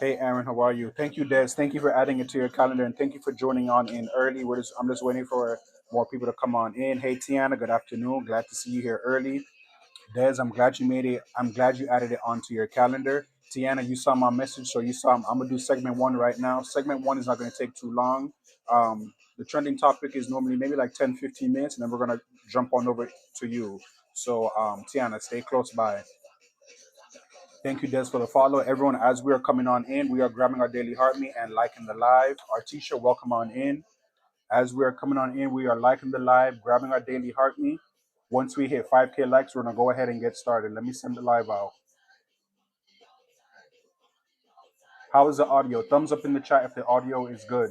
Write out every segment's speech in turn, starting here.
Hey Aaron, how are you? Thank you, Des. Thank you for adding it to your calendar, and thank you for joining on in early. I'm just waiting for more people to come on in. Hey Tiana, good afternoon. Glad to see you here early. Des, I'm glad you made it. I'm glad you added it onto your calendar. Tiana, you saw my message, so you saw. I'm gonna do segment one right now. Segment one is not gonna take too long. The trending topic is normally maybe like 10, 15 minutes, and then we're gonna jump on over to you. So, Tiana, stay close by. Thank you, Des, for the follow. Everyone, as we are coming on in, we are grabbing our daily heart meet and liking the live. Artisha, welcome on in. As we are coming on in, we are liking the live, grabbing our daily heart meet. Once we hit 5K likes, we're going to go ahead and get started. Let me send the live out. How is the audio? Thumbs up in the chat if the audio is good.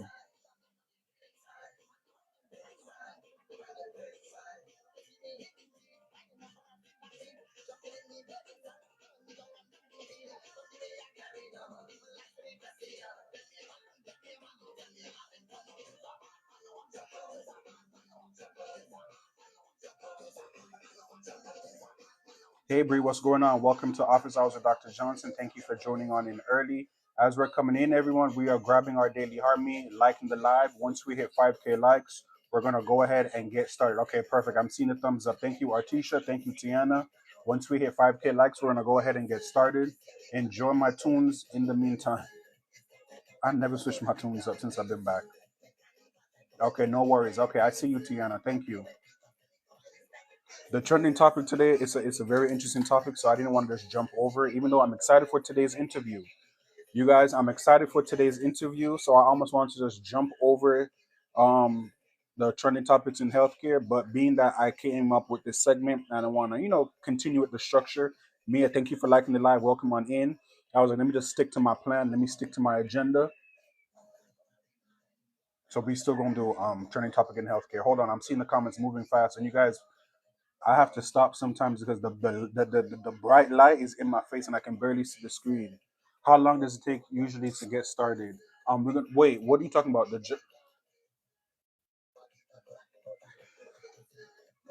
Hey, Bree, what's going on? Welcome to Office Hours with Dr. Johnson. Thank you for joining on in early. As we're coming in, everyone, we are grabbing our daily heart meet, liking the live. Once we hit 5K likes, we're going to go ahead and get started. Okay, perfect. I'm seeing the thumbs up. Thank you, Artisha. Thank you, Tiana. Once we hit 5K likes, we're going to go ahead and get started. Enjoy my tunes in the meantime. I never switched my tunes up since I've been back. Okay, no worries. Okay, I see you, Tiana. Thank you. The trending topic today it's a very interesting topic, so I didn't want to just jump over it, even though I'm excited for today's interview. You guys, I'm excited for today's interview, so I almost want to just jump over um, the trending topics in healthcare. But being that I came up with this segment and I want to, continue with the structure. Mia, thank you for liking the live. Welcome on in. I was like, let me just stick to my plan. Let me stick to my agenda. So we still gonna do trending topic in healthcare. Hold on, I'm seeing the comments moving fast, and you guys, I have to stop sometimes because the bright light is in my face and I can barely see the screen. How long does it take usually to get started? We're gonna wait. What are you talking about?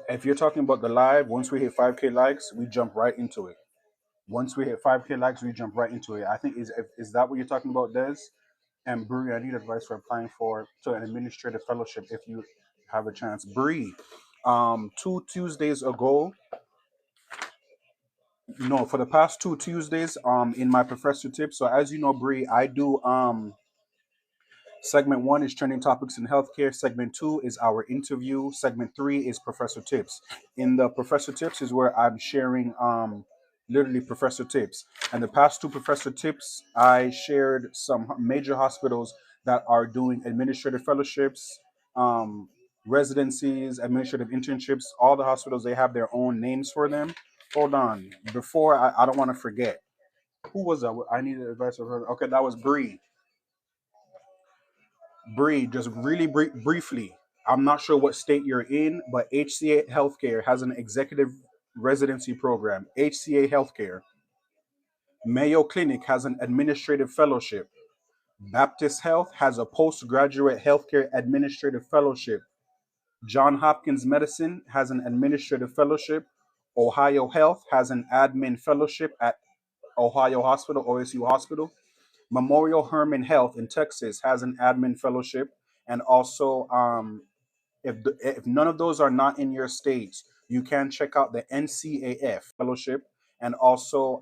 If you're talking about the live, once we hit 5K likes, we jump right into it. Once we hit 5K likes, we jump right into it. I think is that what you're talking about, Des? And Bree, I need advice for applying for to an administrative fellowship if you have a chance. Bree, 2 Tuesdays ago, no, for the past 2 Tuesdays, in my professor tips. So as you know, Bree, I do segment one is trending topics in healthcare. Segment two is our interview. Segment three is professor tips. In the professor tips is where I'm sharing literally professor tips. And the past two professor tips, I shared some major hospitals that are doing administrative fellowships, residencies, administrative internships. All the hospitals, they have their own names for them. Hold on. Before I don't want to forget. Who was that? I needed advice of her. Okay, that was Bree. Bree, just really briefly, I'm not sure what state you're in, but HCA Healthcare has an executive residency program. HCA Healthcare. Mayo Clinic has an administrative fellowship. Baptist Health has a postgraduate healthcare administrative fellowship. John Hopkins Medicine has an administrative fellowship. Ohio Health has an admin fellowship at Ohio Hospital, OSU Hospital. Memorial Hermann Health in Texas has an admin fellowship, and also if none of those are not in your states, you can check out the NCAF fellowship, and also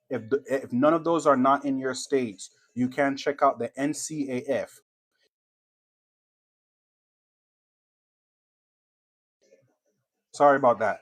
if none of those are not in your states, you can check out the NCAF. Sorry about that.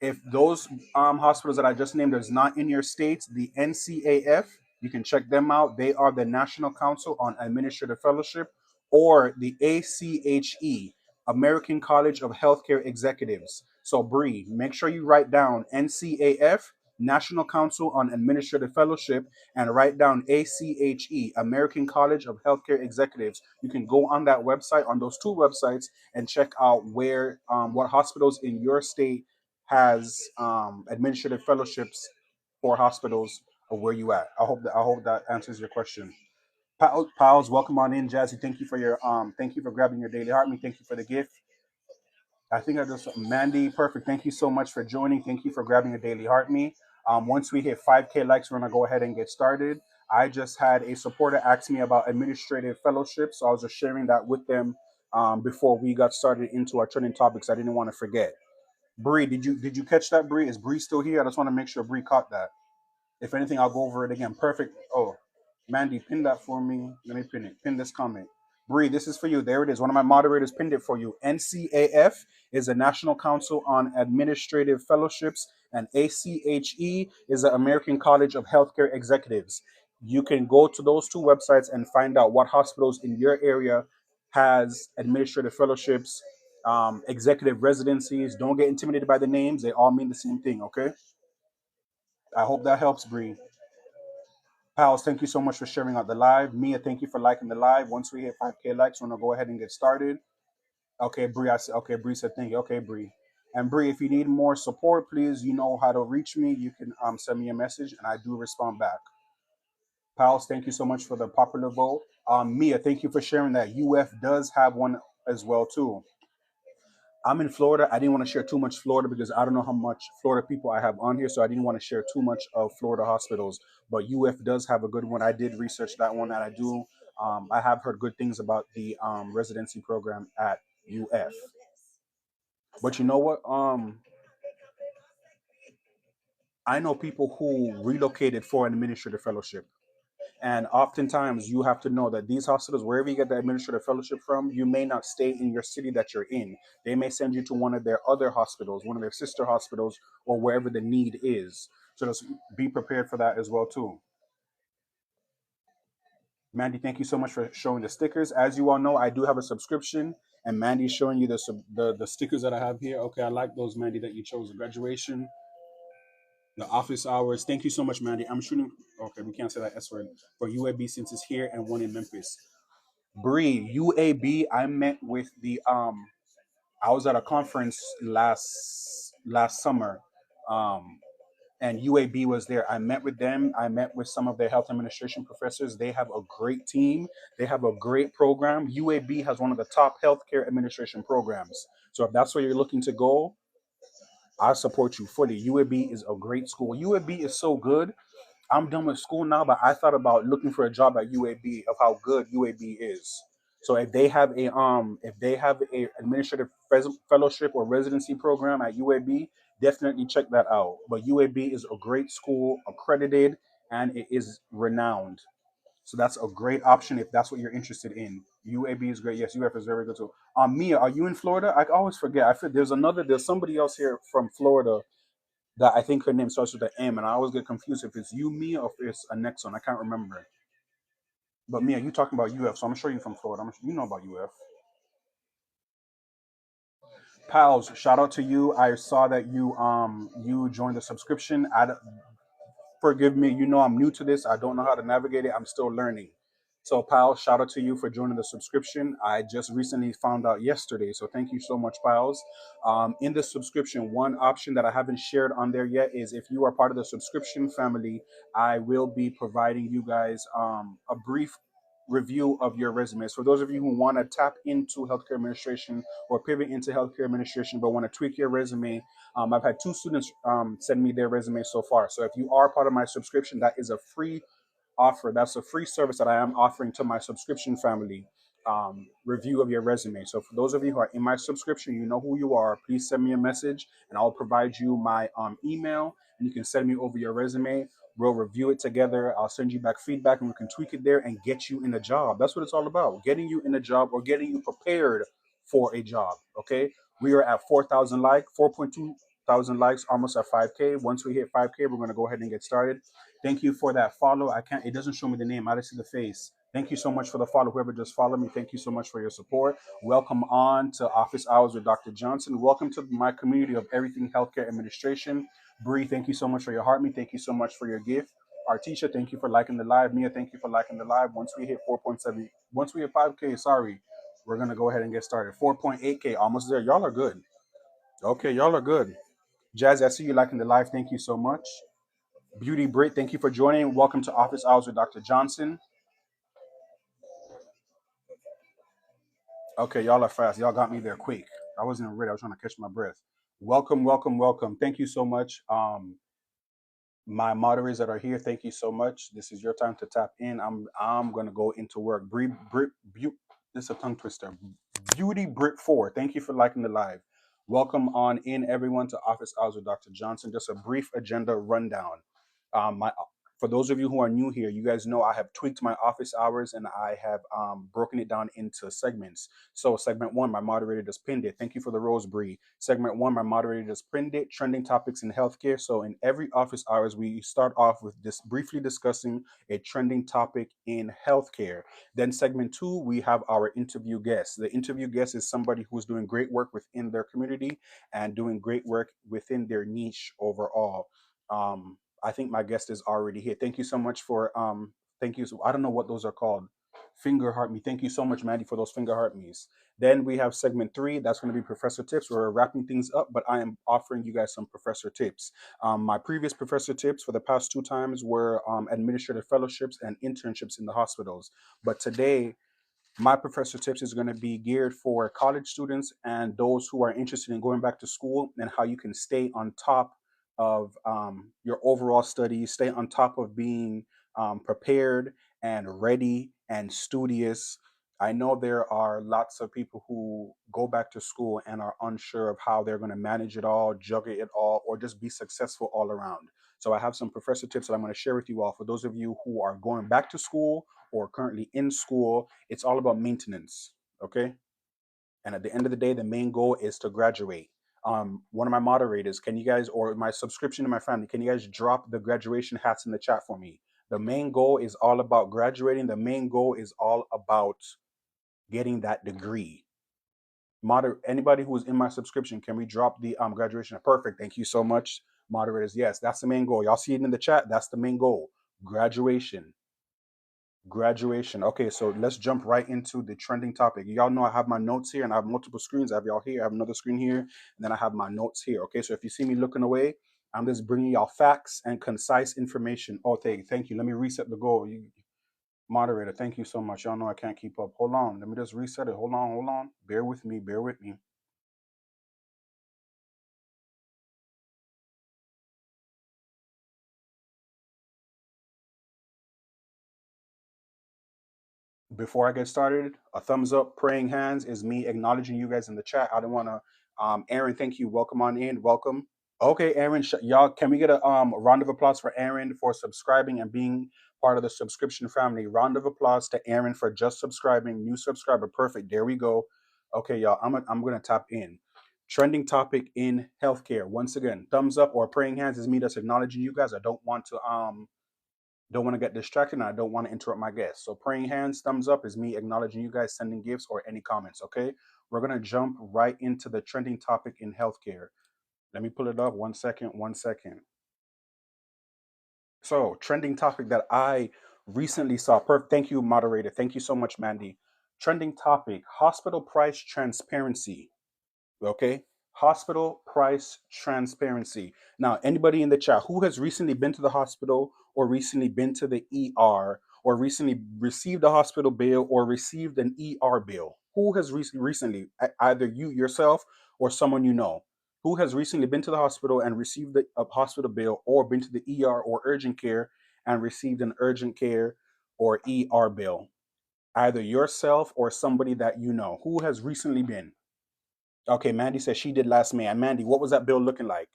If those hospitals that I just named is not in your states, the NCAF, you can check them out. They are the National Council on Administrative Fellowship, or the ACHE, American College of Healthcare Executives. So Bree, make sure you write down NCAF, National Council on Administrative Fellowship, and write down ACHE, American College of Healthcare Executives. You can go on that website, on those two websites, and check out where what hospitals in your state has administrative fellowships for hospitals of where you at. I hope that answers your question. Pals, welcome on in, Jazzy. Thank you for grabbing your daily heart. Me, thank you for the gift. I think I just Mandy, perfect. Thank you so much for joining. Thank you for grabbing a daily heart me. Once we hit 5K likes, we're gonna go ahead and get started. I just had a supporter ask me about administrative fellowship, so I was just sharing that with them before we got started into our trending topics. I didn't want to forget. Bree, did you catch that? Bree, is Bree still here? I just want to make sure Bree caught that. If anything, I'll go over it again. Perfect. Oh, Mandy, pin that for me. Let me pin it. Pin this comment. Bree, this is for you. There it is. One of my moderators pinned it for you. NCAF is the National Council on Administrative Fellowships, and ACHE is the American College of Healthcare Executives. You can go to those two websites and find out what hospitals in your area has administrative fellowships, executive residencies. Don't get intimidated by the names. They all mean the same thing, okay? I hope that helps, Bree. Pals, thank you so much for sharing out the live. Mia, thank you for liking the live. Once we hit 5K likes, we're gonna go ahead and get started. Okay, Bree, I said, okay, Bree said thank you. Okay, Bree. And Bree, if you need more support, please, you know how to reach me. You can send me a message and I do respond back. Pals, thank you so much for the popular vote. Mia, thank you for sharing that. UF does have one as well too. I'm in Florida. I didn't want to share too much Florida because I don't know how much Florida people I have on here, so I didn't want to share too much of Florida hospitals. But UF does have a good one. I did research that one, and I do. I have heard good things about the residency program at UF. But you know what? I know people who relocated for an administrative fellowship. And oftentimes, you have to know that these hospitals, wherever you get the administrative fellowship from, you may not stay in your city that you're in. They may send you to one of their other hospitals, one of their sister hospitals, or wherever the need is. So just be prepared for that as well too. Mandy, thank you so much for showing the stickers. As you all know, I do have a subscription, and Mandy's showing you the stickers that I have here. Okay, I like those, Mandy, that you chose. The graduation, the office hours. Thank you so much, Mandy. I'm shooting. Okay, we can't say that S word for UAB since it's here and one in Memphis. Bree, UAB, I met with the I was at a conference last summer. Um and UAB was there. I met with them. I met with some of their health administration professors. They have a great team. They have a great program. UAB has one of the top healthcare administration programs. So if that's where you're looking to go, I support you fully. UAB is a great school. UAB is so good. I'm done with school now, but I thought about looking for a job at UAB of how good UAB is. So if they have a administrative fellowship or residency program at UAB, definitely check that out. But UAB is a great school, accredited, and it is renowned. So that's a great option if that's what you're interested in. UAB is great. Yes, UF is very good too. Mia, are you in Florida? I always forget. I feel there's somebody else here from Florida that I think her name starts with an M, and I always get confused if it's you, Mia, or if it's a next one. I can't remember. But Mia, you talking about UF, so I'm sure you're from Florida. You know about UF. Pals, shout out to you. I saw that you joined the subscription. Forgive me, you know I'm new to this. I don't know how to navigate it. I'm still learning. So, pal, shout out to you for joining the subscription. I just recently found out yesterday. So, thank you so much, pals. In the subscription, one option that I haven't shared on there yet is if you are part of the subscription family, I will be providing you guys a brief review of your resumes. For those of you who want to tap into healthcare administration or pivot into healthcare administration but want to tweak your resume, I've had two students send me their resume so far. So if you are part of my subscription, that is a free offer. That's a free service that I am offering to my subscription family. Review of your resume. So for those of you who are in my subscription, you know who you are. Please send me a message, and I'll provide you my email, and you can send me over your resume. We'll review it together. I'll send you back feedback, and we can tweak it there and get you in a job. That's what it's all about: getting you in a job or getting you prepared for a job. Okay, we are at 4,000 likes, 4.2 thousand likes, almost at 5K. Once we hit 5K, we're gonna go ahead and get started. Thank you for that follow. I can't, it doesn't show me the name. I just see the face. Thank you so much for the follow. Whoever just followed me, thank you so much for your support. Welcome on to Office Hours with Dr. Johnson. Welcome to my community of everything healthcare administration. Bree, thank you so much for your heart. Me, thank you so much for your gift. Artisha, thank you for liking the live. Mia, thank you for liking the live. Once we hit 4.7, once we hit 5K, sorry, we're gonna go ahead and get started. 4.8K, almost there. Y'all are good. Okay, y'all are good. Jazz, I see you liking the live. Thank you so much. Beauty Brit, thank you for joining. Welcome to Office Hours with Dr. Johnson. Okay, y'all are fast. Y'all got me there quick. I wasn't ready. I was trying to catch my breath. Welcome, welcome, welcome. Thank you so much. My moderators that are here, thank you so much. This is your time to tap in. I'm gonna go into work. This is a tongue twister. Beauty Brit 4. Thank you for liking the live. Welcome on in everyone to Office Hours with Dr. Johnson. Just a brief agenda rundown. My For those of you who are new here, you guys know I have tweaked my office hours and I have broken it down into segments. So segment one, my moderator just pinned it. Thank you for the rose, Bree. Segment one, my moderator just pinned it. Trending topics in healthcare. So in every office hours, we start off with this briefly discussing a trending topic in healthcare. Then segment two, we have our interview guest. The interview guest is somebody who's doing great work within their community and doing great work within their niche overall. I think my guest is already here. Thank you so much for thank you. I don't know what those are called. Finger heart me. Thank you so much, Mandy, for those finger heart me's. Then we have segment three. That's going to be Professor Tips. We're wrapping things up, but I am offering you guys some Professor Tips. My previous Professor Tips for the past two times were administrative fellowships and internships in the hospitals. But today, my Professor Tips is going to be geared for college students and those who are interested in going back to school and how you can stay on top of your overall studies, stay on top of being prepared and ready and studious. I know there are lots of people who go back to school and are unsure of how they're going to manage it all, juggle it all, or just be successful all around. So I have some Professor Tips that I'm going to share with you all for those of you who are going back to school or currently in school. It's all about maintenance. Okay. And at the end of the day, the main goal is to graduate. One of my moderators, can you guys, or my subscription to my family, can you guys drop the graduation hats in the chat for me? The main goal is all about graduating. The main goal is all about getting that degree. Anybody who's in my subscription, can we drop the graduation? Perfect. Thank you so much, moderators. Yes, that's the main goal. Y'all see it in the chat. That's the main goal. Graduation. Graduation. Okay, so let's jump right into the trending topic. Y'all know I have my notes here and I have multiple screens. I have y'all here. I have another screen here. And then I have my notes here. Okay, so if you see me looking away, I'm just bringing y'all facts and concise information. Oh, thank you. Let me reset the goal. Moderator, thank you so much. Y'all know I can't keep up. Hold on. Let me just reset it. Hold on. Hold on. Bear with me. Bear with me. Before I get started, a thumbs up, praying hands is me acknowledging you guys in the chat. I don't want to. Aaron, thank you. Welcome on in. Welcome. Okay, Aaron, y'all, can we get a round of applause for Aaron for subscribing and being part of the subscription family? Round of applause to Aaron for just subscribing. New subscriber, perfect. There we go. Okay, y'all, I'm gonna tap in. Trending topic in healthcare. Once again, thumbs up or praying hands is me just acknowledging you guys. I don't want to get distracted and I don't want to interrupt my guests. So praying hands, thumbs up is me acknowledging you guys, sending gifts or any comments. Okay, we're gonna jump right into the trending topic in healthcare. Let me pull it up. 1 second. 1 second. So, trending topic that I recently saw. Thank you, moderator. Thank you so much, Mandy. Trending topic: hospital price transparency. Okay, hospital price transparency. Now, anybody in the chat who has recently been to the hospital or recently been to the ER or recently received a hospital bill or received an ER bill, who has recently, either you yourself or someone you know, who has recently been to the hospital and received a hospital bill or been to the ER or urgent care and received an urgent care or ER bill, either yourself or somebody that you know, who has recently been? Okay, Mandy says she did last May. And Mandy, what was that bill looking like?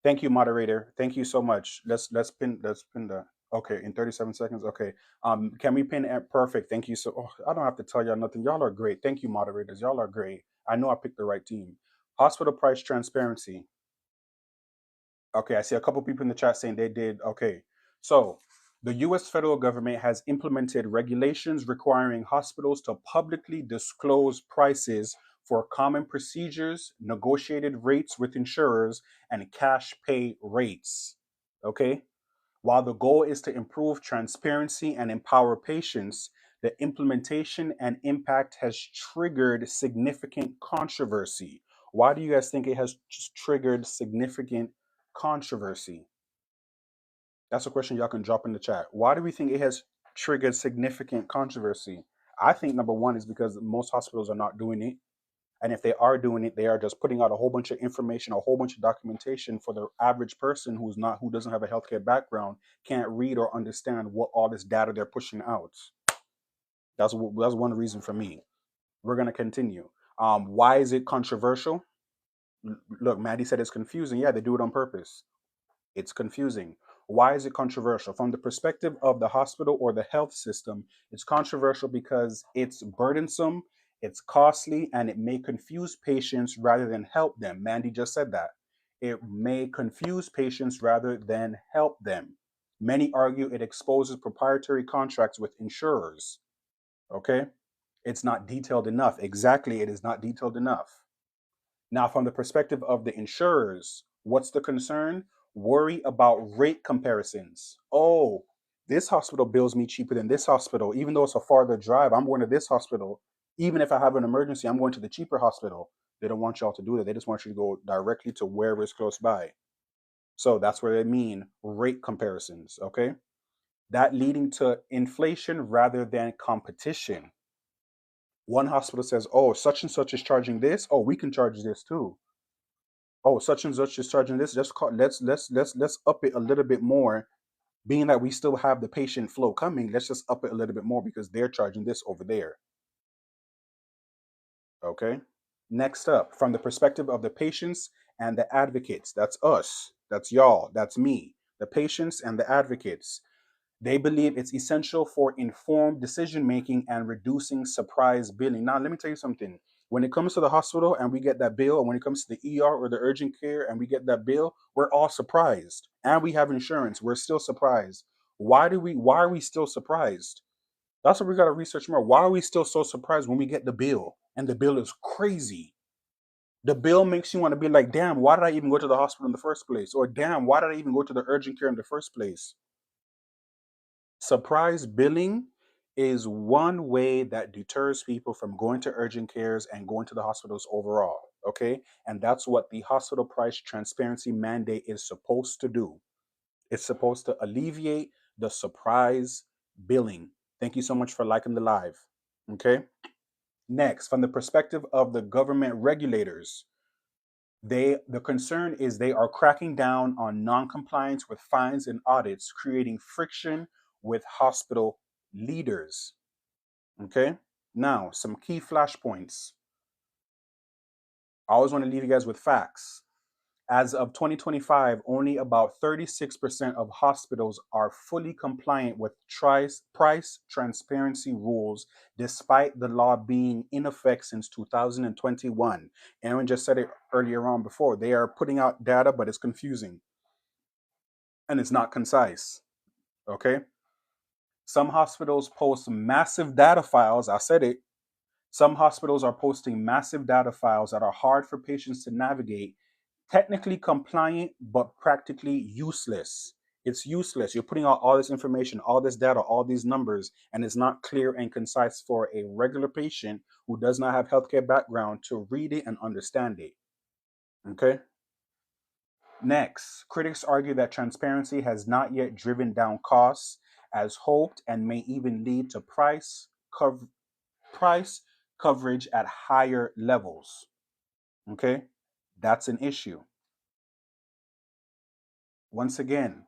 Thank you, moderator. Thank you so much. Let's pin the. Okay, in 37 seconds. Okay. Can we pin at perfect? Thank you. So I don't have to tell y'all nothing. Y'all are great. Thank you, moderators. Y'all are great. I know I picked the right team. Hospital price transparency. Okay, I see a couple people in the chat saying they did. Okay. So the US federal government has implemented regulations requiring hospitals to publicly disclose prices for common procedures, negotiated rates with insurers, and cash pay rates. Okay. While the goal is to improve transparency and empower patients, the implementation and impact has triggered significant controversy. Why do you guys think it has triggered significant controversy? That's a question y'all can drop in the chat. Why do we think it has triggered significant controversy? I think number one is because most hospitals are not doing it. And if they are doing it, they are just putting out a whole bunch of information, a whole bunch of documentation for the average person who doesn't have a healthcare background, can't read or understand what all this data they're pushing out. That's one reason for me. We're gonna continue. Why is it controversial? Look, Maddie said it's confusing. Yeah, they do it on purpose. It's confusing. Why is it controversial? From the perspective of the hospital or the health system, it's controversial because it's burdensome, it's costly, and it may confuse patients rather than help them. Mandy just said that. It may confuse patients rather than help them. Many argue it exposes proprietary contracts with insurers. Okay? It's not detailed enough. Exactly, it is not detailed enough. Now, from the perspective of the insurers, what's the concern? Worry about rate comparisons. Oh, this hospital bills me cheaper than this hospital. Even though it's a farther drive, I'm going to this hospital. Even if I have an emergency, I'm going to the cheaper hospital. They don't want y'all to do that. They just want you to go directly to wherever is close by. So that's where they mean rate comparisons. Okay. That leading to inflation rather than competition. One hospital says, oh, such and such is charging this. Oh, we can charge this too. Oh, such and such is charging this. Let's up it a little bit more. Being that we still have the patient flow coming, let's just up it a little bit more because they're charging this over there. Okay. Next up, from the perspective of the patients and the advocates, that's us, that's y'all, that's me, the patients and the advocates. They believe it's essential for informed decision making and reducing surprise billing. Now, let me tell you something. When it comes to the hospital and we get that bill, and when it comes to the ER or the urgent care and we get that bill, we're all surprised. And we have insurance. We're still surprised. Why are we still surprised? That's what we got to research more. Why are we still so surprised when we get the bill and the bill is crazy? The bill makes you want to be like, damn, why did I even go to the hospital in the first place? Or damn, why did I even go to the urgent care in the first place? Surprise billing is one way that deters people from going to urgent cares and going to the hospitals overall. Okay. And that's what the hospital price transparency mandate is supposed to do. It's supposed to alleviate the surprise billing. Thank you so much for liking the live. Okay. Next, from the perspective of the government regulators, the concern is they are cracking down on non-compliance with fines and audits, creating friction with hospital leaders. Okay. Now, some key flashpoints. I always want to leave you guys with facts. As of 2025, only about 36% of hospitals are fully compliant with price transparency rules, despite the law being in effect since 2021. Aaron just said it earlier on before. They are putting out data, but it's confusing and it's not concise. Okay. Some hospitals post massive data files. I said it. Some hospitals are posting massive data files that are hard for patients to navigate, technically compliant, but practically useless. It's useless. You're putting out all this information, all this data, all these numbers, and it's not clear and concise for a regular patient who does not have healthcare background to read it and understand it. Okay. Next, critics argue that transparency has not yet driven down costs as hoped and may even lead to price coverage at higher levels. Okay, that's an issue. Once again,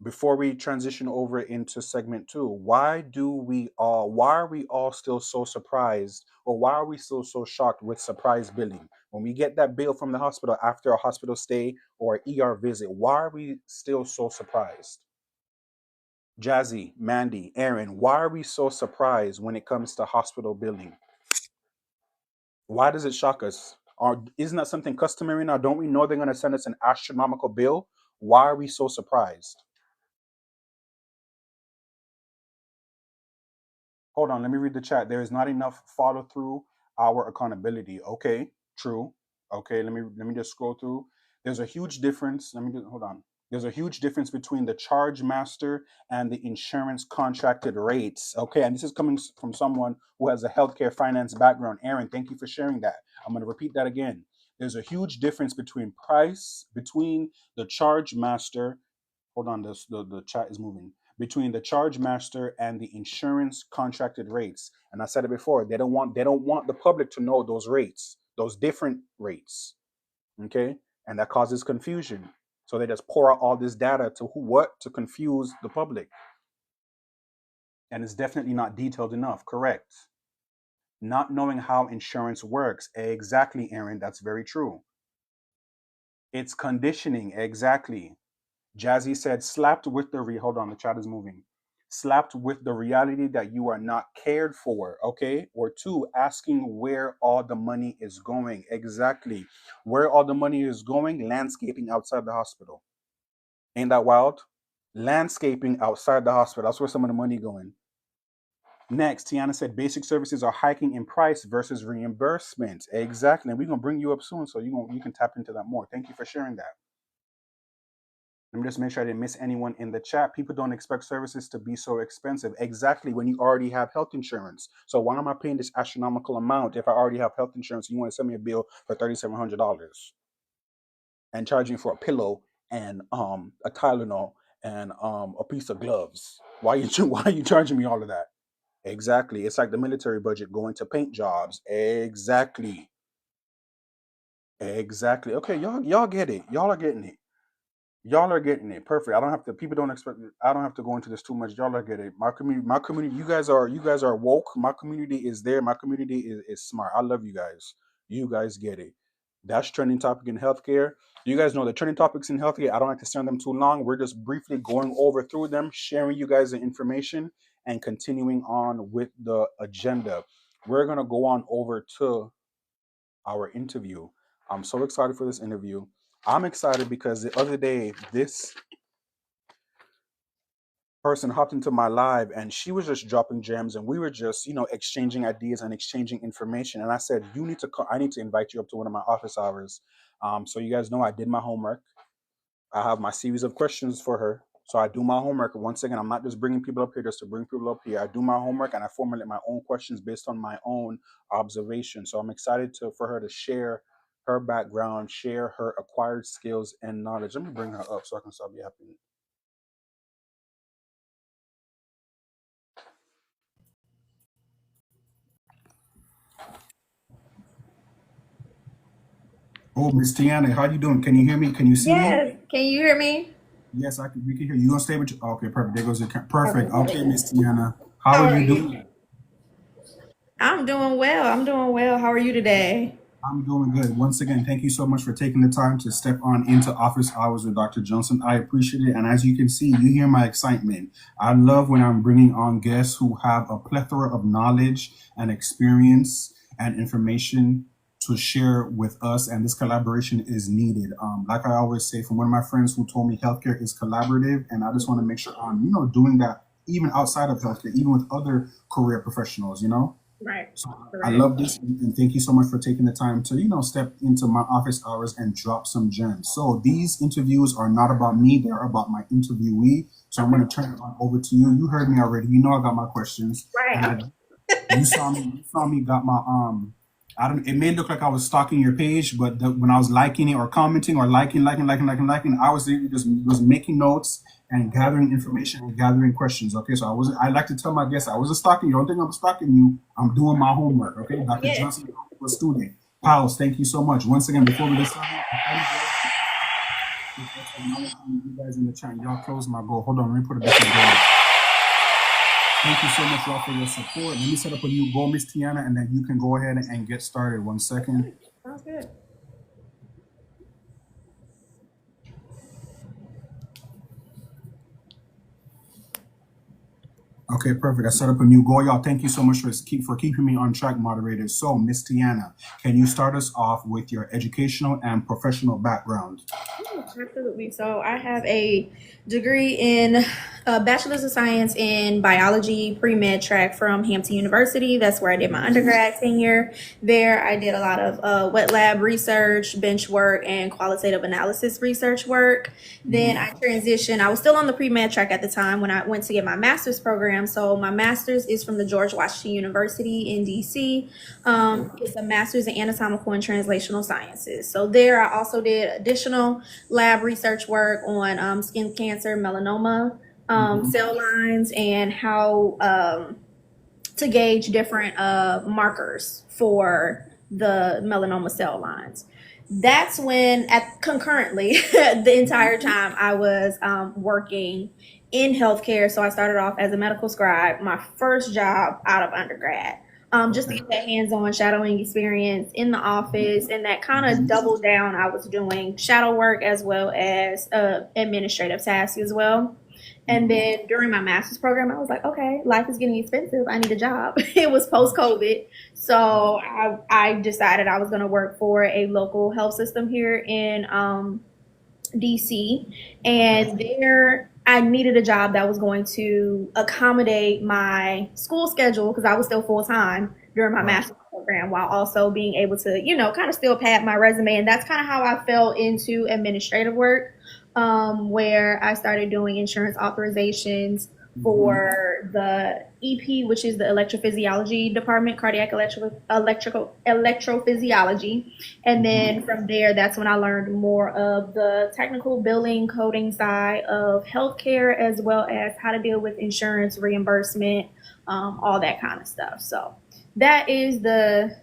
before we transition over into segment two, why are we all still so surprised, or why are we still so shocked with surprise billing? When we get that bill from the hospital after a hospital stay or ER visit, why are we still so surprised? Jazzy, Mandy, Aaron, why are we so surprised when it comes to hospital billing? Why does it shock us? Isn't that something customary now? Don't we know they're going to send us an astronomical bill? Why are we so surprised? Hold on, let me read the chat. There is not enough follow through our accountability. Okay, true. Okay, let me just scroll through. There's a huge difference. Hold on. There's a huge difference between the charge master and the insurance contracted rates. Okay, and this is coming from someone who has a healthcare finance background. Aaron, thank you for sharing that. I'm going to repeat that again. There's a huge difference between the charge master. Hold on, the chat is moving. Between the charge master and the insurance contracted rates. And I said it before, they don't want the public to know those rates. those different rates. Okay, and that causes confusion. So they just pour out all this data to who what to confuse the public, and it's definitely not detailed enough. Correct. Not knowing how insurance works. Exactly, Aaron. That's very true. It's conditioning. Exactly. Jazzy said, slapped with the hold on, the chat is moving. Slapped with the reality that you are not cared for, okay? Or two, asking where all the money is going. Exactly. Where all the money is going, landscaping outside the hospital. Ain't that wild? Landscaping outside the hospital. That's where some of the money going. Next, Tiana said basic services are hiking in price versus reimbursement. Exactly. And we're gonna bring you up soon, so you can tap into that more. Thank you for sharing that. Let me just make sure I didn't miss anyone in the chat. People don't expect services to be so expensive. Exactly, when you already have health insurance. So why am I paying this astronomical amount if I already have health insurance and you want to send me a bill for $3,700 and charging for a pillow and a Tylenol and a piece of gloves? Why are you charging me all of that? Exactly. It's like the military budget going to paint jobs. Exactly. Exactly. Okay, y'all get it. Y'all are getting it. Y'all are getting it. Perfect. I don't have to people don't expect I don't have to go into this too much. Y'all are getting it. My community, you guys are woke. My community is there. My community is smart. I love you guys. You guys get it. That's trending topic in healthcare. You guys know the trending topics in healthcare. I don't like to stay on them too long. We're just briefly going over through them, sharing you guys the information, and continuing on with the agenda. We're gonna go on over to our interview. I'm so excited for this interview. I'm excited because the other day, this person hopped into my live and she was just dropping gems and we were just, exchanging ideas and exchanging information. And I said, you need to come, I need to invite you up to one of my office hours. So you guys know I did my homework. I have my series of questions for her. So I do my homework. Once again, I'm not just bringing people up here just to bring people up here. I do my homework and I formulate my own questions based on my own observation. So I'm excited for her to share her background, share her acquired skills and knowledge. Let me bring her up so I can start be happy. Oh, Miss Tiana, how you doing? Can you hear me? Can you see me? Yes. Can you hear me? Yes, I can. We can hear you. You gonna stay with you? Okay, perfect. There goes the perfect. Okay. Okay, Miss Tiana, how How are are you you? doing? I'm doing well. I'm doing well. How are you today? I'm doing good. Once again, thank you so much for taking the time to step on into office hours with Dr. Johnson. I appreciate it. And as you can see, you hear my excitement. I love when I'm bringing on guests who have a plethora of knowledge and experience and information to share with us. And this collaboration is needed. Like I always say, from one of my friends who told me healthcare is collaborative. And I just want to make sure I'm, doing that even outside of healthcare, even with other career professionals. Right. So I Correct. love this, and thank you so much for taking the time to, step into my office hours and drop some gems. So these interviews are not about me; they're about my interviewee. So I'm going to turn it on over to you. You heard me already. You know I got my questions, and Right. you saw me got my I don't. It may look like I was stalking your page, but when I was liking it or commenting or liking, I was just was making notes and gathering information and gathering questions. Okay, so I wasn't. I like to tell my guests I wasn't stalking you. Don't think I'm stalking you. I'm doing my homework. Okay, Dr. Yes. Johnson, a student. Pals, thank you so much. Once again, before we get started, you guys in the chat, y'all close my goal. Hold on, let me put a different goal. Thank you so much, y'all, for your support. Let me set up a new goal, Miss Tiana, and then you can go ahead and get started. 1 second. Sounds good. Okay, perfect. I set up a new goal, y'all. Thank you so much for keeping me on track, moderators. So, Miss Tiana, can you start us off with your educational and professional background? Absolutely. So I have a degree in Bachelor's of Science in Biology pre-med track from Hampton University. That's where I did my undergrad tenure. There I did a lot of wet lab research, bench work, and qualitative analysis research work. Then I transitioned. I was still on the pre-med track at the time when I went to get my master's program. So my master's is from the George Washington University in DC. It's a master's in anatomical and translational sciences. So there I also did additional lab research work on skin cancer, melanoma, cell lines, and how to gauge different markers for the melanoma cell lines. That's when, at concurrently, the entire time I was working in healthcare. So I started off as a medical scribe, my first job out of undergrad, just to Okay. get that hands-on shadowing experience in the office, and that kind of doubled down. I was doing shadow work as well as administrative tasks as well. And Mhm. then during my master's program, I was like, okay, life is getting expensive. I need a job. It was post COVID. So I decided I was going to work for a local health system here in DC. Okay. And there, I needed a job that was going to accommodate my school schedule because I was still full time during my Right. master's program while also being able to, kind of still pad my resume. And that's kind of how I fell into administrative work, where I started doing insurance authorizations Hmm. for the EP, which is the electrophysiology department, cardiac electrophysiology. And Hmm. then from there, that's when I learned more of the technical billing coding side of healthcare, as well as how to deal with insurance reimbursement, all that kind of stuff. So that is the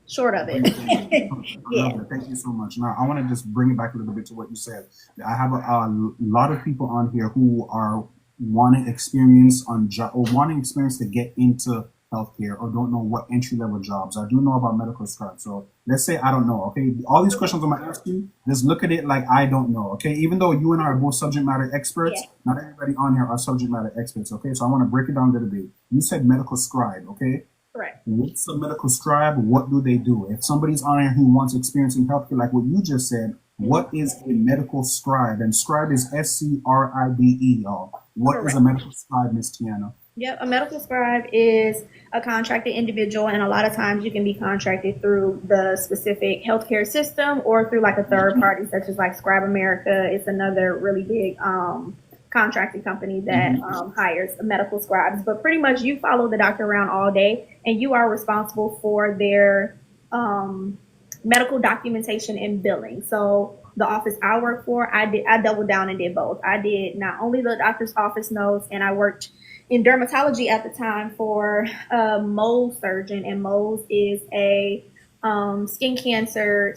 short of Brief overview. it. Perfect. I love Yeah. that. Thank you so much. Now, I want to just bring it back a little bit to what you said. I have a lot of people on here who are wanting experience on job or wanting experience to get into healthcare or don't know what entry level jobs. I do know about medical scribe. So let's say I don't know. Okay, all these questions I'm gonna ask you, just look at it like I don't know. Okay, even though you and I are both subject matter Yeah. experts, not everybody on here are subject matter experts. Okay, so I want to break it down a little bit. You said medical scribe. Okay, Correct. what's a medical scribe? What do they do? If somebody's on here who wants experience in healthcare, like what you just said, what Mm-hmm. is a medical scribe? And scribe is SCRIBE, y'all. What is a Correct. medical scribe, Miss Tiana? Yep, a medical scribe is a contracted individual, and a lot of times you can be contracted through the specific healthcare system or through like a third party, such as like Scribe America. It's another really big contracting company that Mhm. hires medical scribes. But pretty much you follow the doctor around all day, and you are responsible for their medical documentation and billing. So the office I work for, I doubled down and did both. I did not only the doctor's office notes, and I worked in dermatology at the time for a Mohs surgeon, and Mohs is a skin cancer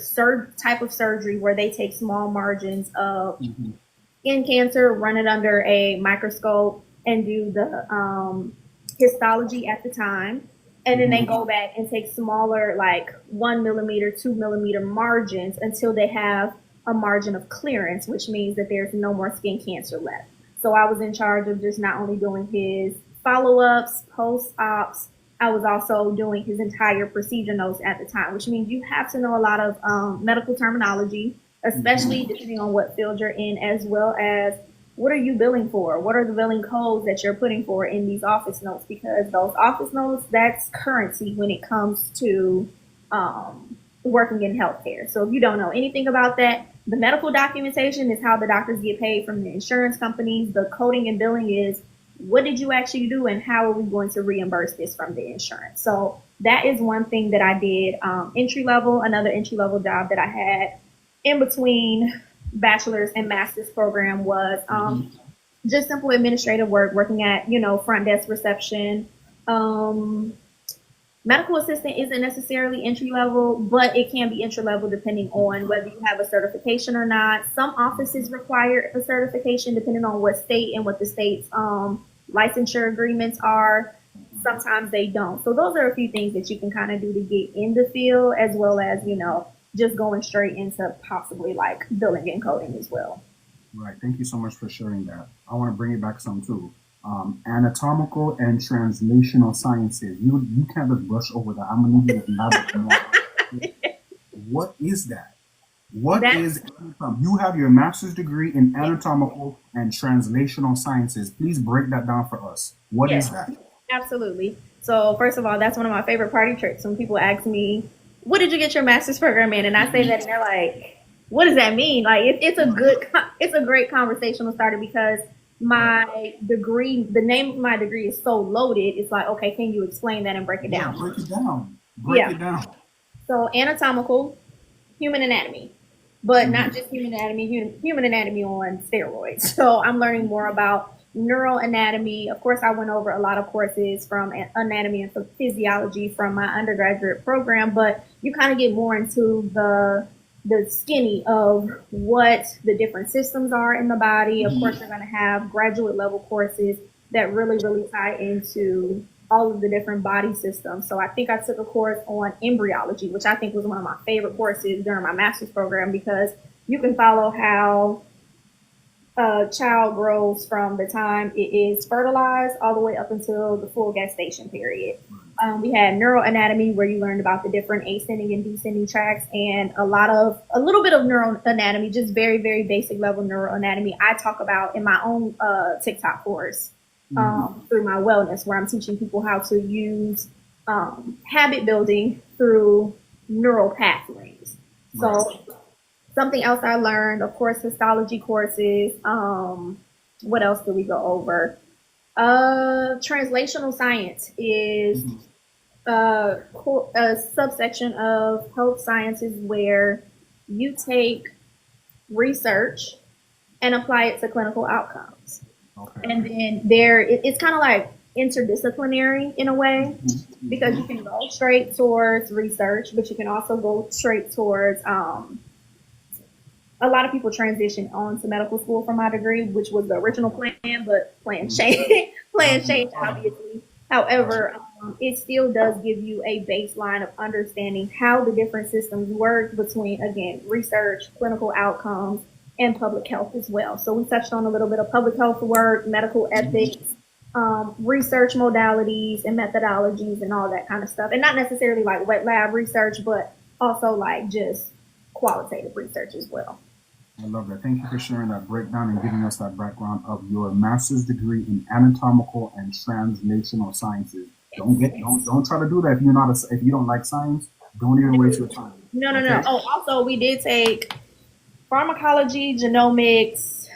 type of surgery where they take small margins of Mhm. skin cancer, run it under a microscope, and do the histology at the time. And then they Mhm. go back and take smaller, like 1 millimeter, 2 millimeter margins until they have a margin of clearance, which means that there's no more skin cancer left. So I was in charge of just not only doing his follow ups, post ops, I was also doing his entire procedure notes at the time, which means you have to know a lot of medical terminology, especially Mhm. depending on what field you're in, as well as what are you billing for? What are the billing codes that you're putting for in these office notes? Because those office notes, that's currency when it comes to working in healthcare. So if you don't know anything about that, the medical documentation is how the doctors get paid from the insurance companies. The coding and billing is what did you actually do and how are we going to reimburse this from the insurance? So that is one thing that I did entry level. Another entry level job that I had in between bachelor's and master's program was Mhm. just simple administrative work, working at front desk reception. Um, Medical assistant isn't necessarily entry level, but it can be entry level depending on whether you have a certification or not. Some offices require a certification depending on what state and what the state's licensure agreements are. Sometimes they don't. So those are a few things that you can kind of do to get in the field, as well as just going straight into possibly like billing and coding as well. Right. Thank you so much for sharing that. I want to bring it back some too. Anatomical and translational sciences. You can't just brush over that. I'm gonna need you to elaborate more. What is that? What That's is You have your master's degree in anatomical and translational sciences. Please break that down for us. What Yes, is that? absolutely. So first of all, that's one of my favorite party tricks. When people ask me, "What did you get your master's program in?" and I say that, and they're like, "What does that mean?" Like it's a great conversational starter because Right. my degree, the name of my degree is so loaded. It's like, okay, can you explain that and break it Yeah, down? break it down. Break Yeah. it down. So anatomical, human anatomy, but not Mhm. just human anatomy, human anatomy on steroids. So I'm learning more about neural anatomy. Of course, I went over a lot of courses from anatomy and physiology from my undergraduate program, but you kind of get more into the skinny of what the different systems are in the body. Of course, you're going to have graduate level courses that really tie into all of the different body systems. So I think I took a course on embryology, which I think was one of my favorite courses during my master's program because you can follow how a child grows from the time it is fertilized all the way up until the full gestation period. We had neuroanatomy where you learned about the different ascending and descending tracts and a little bit of neuroanatomy, just very basic level neuroanatomy. I talk about in my own TikTok course through my wellness, where I'm teaching people how to use habit building through neural pathways. So something else I learned, of course, histology courses. What else did we go over? Translational science is a subsection of health sciences where you take research and apply it to clinical outcomes. Okay. And then it's kind of like interdisciplinary in a way because you can go straight towards research, but you can also go straight towards a lot of people transition on to medical school from my degree, which was the original plan, but plans change, obviously. However, it still does give you a baseline of understanding how the different systems work between, again, research, clinical outcomes, and public health as well. So we touched on a little bit of public health work, medical ethics, research modalities and methodologies and all that kind of stuff. And not necessarily like wet lab research, but also like just qualitative research as well. I love that. Thank you for sharing that breakdown and giving us that background of your master's degree in anatomical and translational sciences. Don't try to do that if you don't like science. Don't even waste your time. No. Oh, also we did take pharmacology, genomics,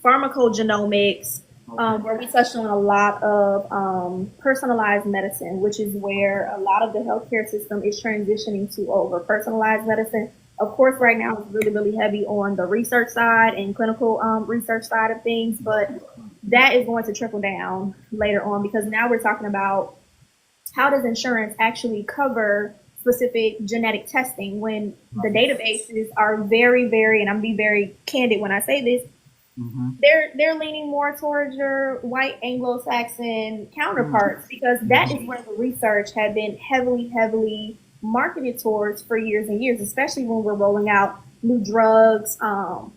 pharmacogenomics, where we touched on a lot of personalized medicine, which is where a lot of the healthcare system is transitioning to over personalized medicine. Of course, right now it's really heavy on the research side and clinical research side of things, but that is going to trickle down later on because now we're talking about how does insurance actually cover specific genetic testing when the databases are very, and I'm being very candid when I say this, they're leaning more towards your white Anglo-Saxon counterparts because that is where the research had been heavily marketed towards for years and years, especially when we're rolling out new drugs,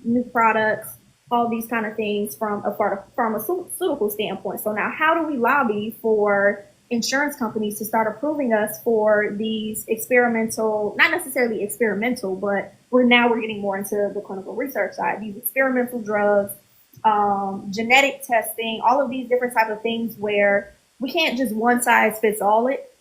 new products, all these kind of things from a pharmaceutical standpoint. So now how do we lobby for insurance companies to start approving us for these experimental, not necessarily experimental, but we're getting more into the clinical research side, these experimental drugs, genetic testing, all of these different type of things where we can't just one size fits all it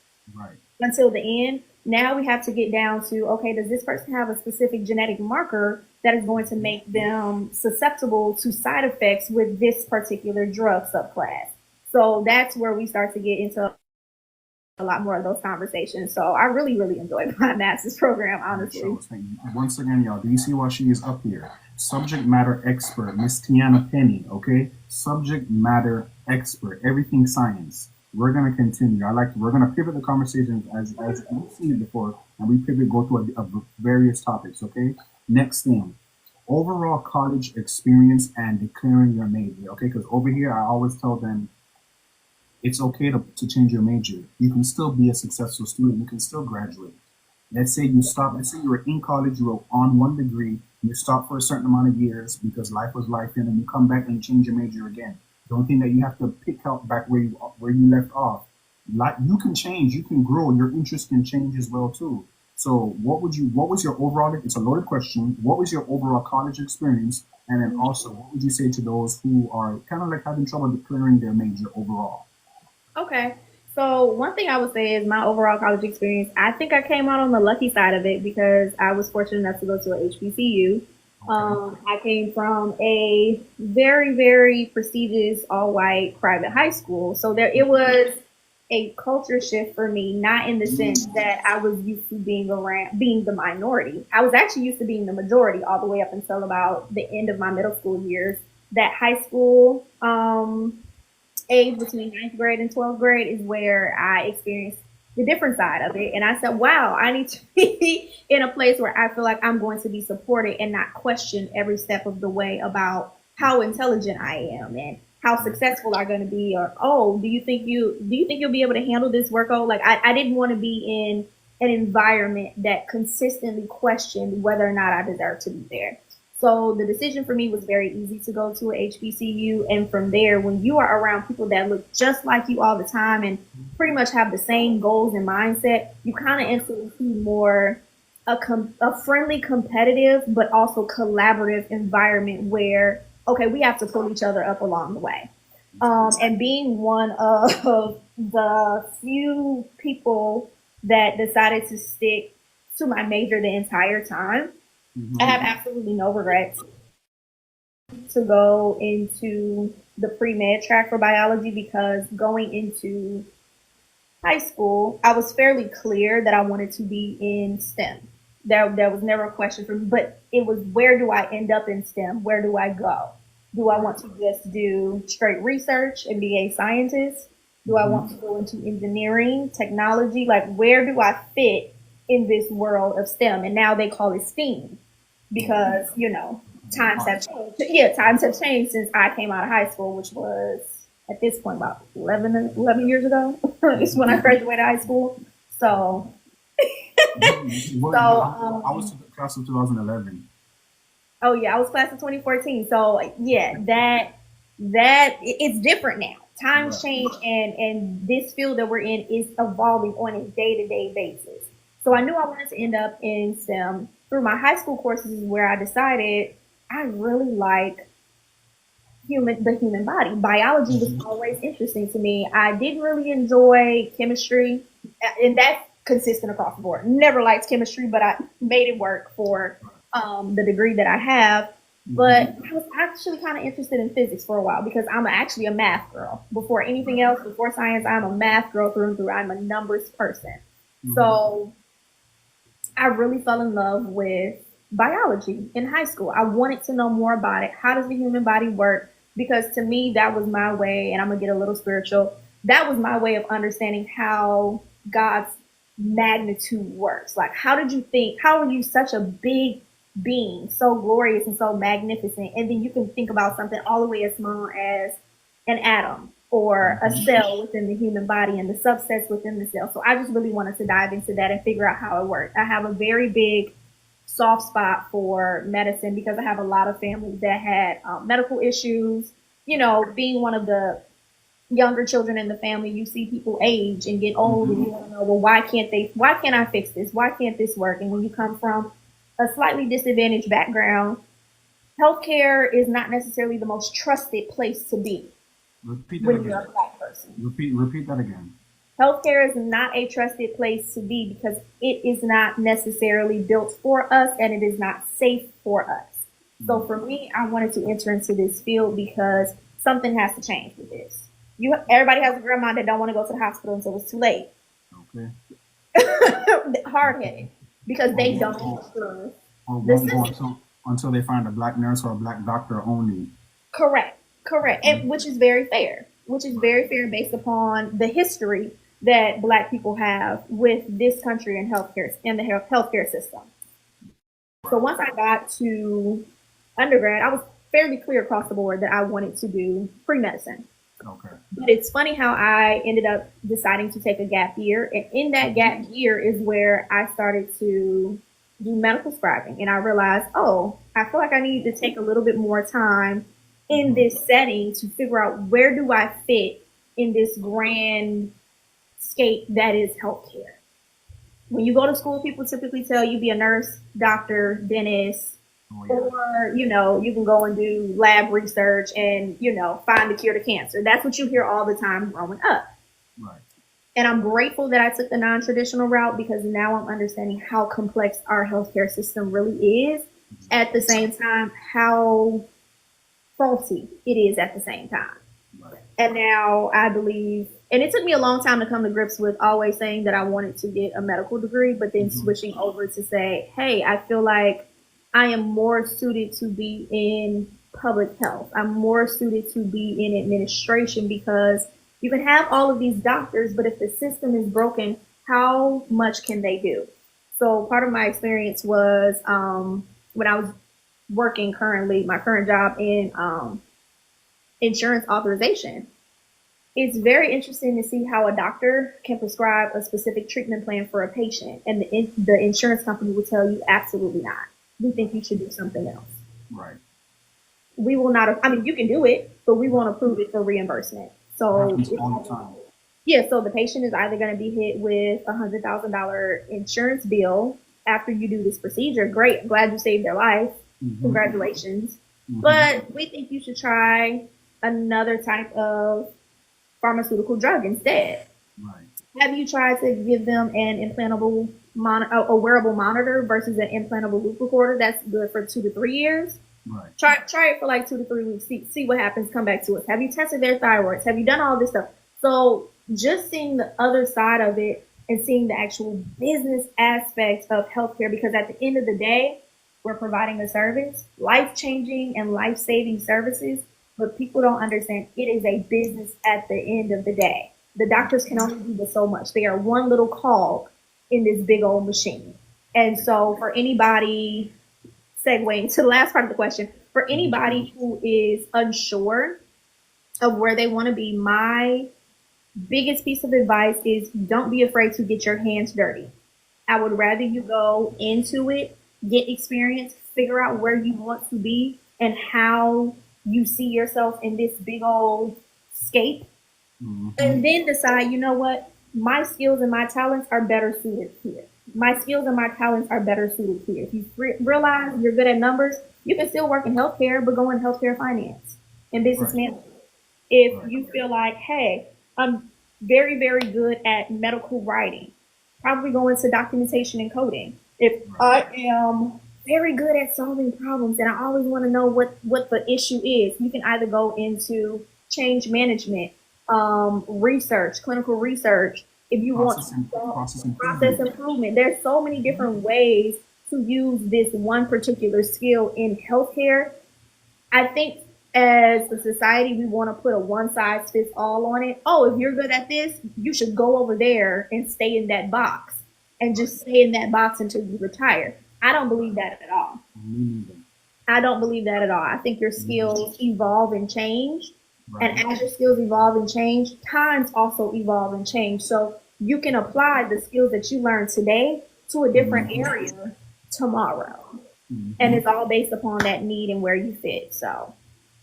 until the end. Now we have to get down to, okay, does this person have a specific genetic marker that is going to make them susceptible to side effects with this particular drug subclass? So that's where we start to get into a lot more of those conversations. So I really enjoyed my master's program, honestly. Once again, y'all, do you see why she is up here? Subject matter expert, Miss Tiana Penni, okay? Subject matter expert, everything science. We're going to continue. We're going to pivot the conversations as we've seen it before, and we go through various topics, okay? Next thing, overall college experience and declaring your major, okay? Because over here, I always tell them, it's okay to change your major. You can still be a successful student. You can still graduate. Let's say you were in college, you were on one degree, you stopped for a certain amount of years because life was life, and then you come back and change your major again. Don't think that you have to pick up back where you left off. Like, you can change, you can grow, your interest can change as well too. So what was your overall, it's a loaded question, what was your overall college experience? And then also, what would you say to those who are kind of like having trouble declaring their major overall? Okay. So one thing I would say is my overall college experience, I think I came out on the lucky side of it because I was fortunate enough to go to a HBCU. I came from a very prestigious all-white private high school. So it was a culture shift for me, not in the sense that I was used to being the minority. I was actually used to being the majority all the way up until about the end of my middle school years. that high school age between ninth grade and 12th grade is where I experienced the different side of it. And I said, wow, I need to be in a place where I feel like I'm going to be supported and not questioned every step of the way about how intelligent I am and how successful I'm going to be, or oh, do you think you'll be able to handle this workload? Like I didn't want to be in an environment that consistently questioned whether or not I deserve to be there. So the decision for me was very easy to go to a HBCU. And from there, when you are around people that look just like you all the time and pretty much have the same goals and mindset, you kind of instantly see more a friendly, competitive, but also collaborative environment where, okay, we have to pull each other up along the way. And being one of the few people that decided to stick to my major the entire time, I have absolutely no regrets to go into the pre med track for biology because going into high school, I was fairly clear that I wanted to be in STEM. There was never a question for me, but it was where do I end up in STEM? Where do I go? Do I want to just do straight research and be a scientist? Do I want to go into engineering, technology? Like, where do I fit in this world of STEM? And now they call it STEAM because, times have changed. Yeah, times have changed since I came out of high school, which was at this point about 11 years ago. It's when I graduated high school. So, I was class of 2011. oh yeah, I was class of 2014. So yeah, that it's different now. Times change, and this field that we're in is evolving on a day to day basis. So I knew I wanted to end up in STEM. Through my high school courses is where I decided I really like the human body. Biology was always interesting to me. I didn't really enjoy chemistry, and that's consistent across the board. Never liked chemistry, but I made it work for the degree that I have. But I was actually kind of interested in physics for a while because I'm actually a math girl. Before anything else, before science, I'm a math girl through and through. I'm a numbers person. So I really fell in love with biology in high school. I wanted to know more about it. How does the human body work? Because to me, that was my way, and I'm going to get a little spiritual. That was my way of understanding how God's magnitude works. Like, how did you think? How are you such a big being, so glorious and so magnificent? And then you can think about something all the way as small as an atom or a cell within the human body and the subsets within the cell. So I just really wanted to dive into that and figure out how it worked. I have a very big soft spot for medicine because I have a lot of families that had medical issues. Being one of the younger children in the family, you see people age and get old, and you want to know, well, why can't I fix this? Why can't this work? And when you come from a slightly disadvantaged background, healthcare is not necessarily the most trusted place to be. Repeat that when again. You're a Black person. Repeat that again. Healthcare is not a trusted place to be because it is not necessarily built for us and it is not safe for us. So for me, I wanted to enter into this field because something has to change with this. Everybody has a grandma that don't want to go to the hospital until it's too late. Okay. Hard-headed because they don't until they find a Black nurse or a Black doctor only. Correct. And which is very fair. Based upon the history that Black people have with this country and healthcare and the healthcare system. So once I got to undergrad, I was fairly clear across the board that I wanted to do pre-medicine. Okay. But it's funny how I ended up deciding to take a gap year. And in that gap year is where I started to do medical scribing. And I realized, I feel like I need to take a little bit more time in this setting to figure out where do I fit in this grand scape that is healthcare. When you go to school, people typically tell you be a nurse, doctor, dentist, or, you can go and do lab research and, find the cure to cancer. That's what you hear all the time growing up. Right. And I'm grateful that I took the non-traditional route because now I'm understanding how complex our healthcare system really is. At the same time, how faulty it is at the same time. Right. And now I believe, and it took me a long time to come to grips with always saying that I wanted to get a medical degree, but then switching over to say, hey, I feel like I am more suited to be in public health. I'm more suited to be in administration because you can have all of these doctors, but if the system is broken, how much can they do? So part of my experience was when I was working currently, my current job in insurance authorization. It's very interesting to see how a doctor can prescribe a specific treatment plan for a patient, and the insurance company will tell you absolutely not. We think you should do something else. Right. We will not. I mean, you can do it, but we won't approve it for reimbursement. It So happens all the time. yeah, so the patient is either going to be hit with $100,000 insurance bill after you do this procedure. Great, I'm glad you saved their life. Mm-hmm. Congratulations. Mm-hmm. But we think you should try another type of pharmaceutical drug instead. Right. Have you tried to give them an implantable a wearable monitor versus an implantable loop recorder that's good for 2 to 3 years? Right. Try it for like 2 to 3 weeks. See what happens. Come back to us. Have you tested their thyroids? Have you done all this stuff? So just seeing the other side of it and seeing the actual business aspect of healthcare, because at the end of the day, we're providing a service, life changing and life saving services, but people don't understand it is a business at the end of the day. The doctors can only do but so much. They are one little cog in this big old machine. And so for anybody, segueing to the last part of the question, for anybody who is unsure of where they want to be, my biggest piece of advice is don't be afraid to get your hands dirty. I would rather you go into it, get experience, figure out where you want to be and how you see yourself in this big old scape, Mm-hmm. and then decide, you know what, my skills and my talents are better suited here. My skills and my talents are better suited here. If you realize you're good at numbers, you can still work in healthcare, but go in healthcare finance and business Right. management. If Right. you feel like, hey, I'm very, very good at medical writing, probably go into documentation and coding. If Right. I am very good at solving problems and I always want to know what the issue is, you can either go into change management, research, clinical research. If you want Process, to process process improvement. improvement, there's so many different ways to use this one particular skill in healthcare. I think as a society, we want to put a one size fits all on it. Oh, if you're good at this, you should go over there and stay in that box and Right. just stay in that box until you retire. I don't believe that at all. Me neither. I don't believe that at all. I think your Mhm. skills evolve and change. And Right. as your skills evolve and change, times also evolve and change. So you can apply the skills that you learned today to a different Mm-hmm. area tomorrow. And Mm-hmm. it's all based upon that need and where you fit. So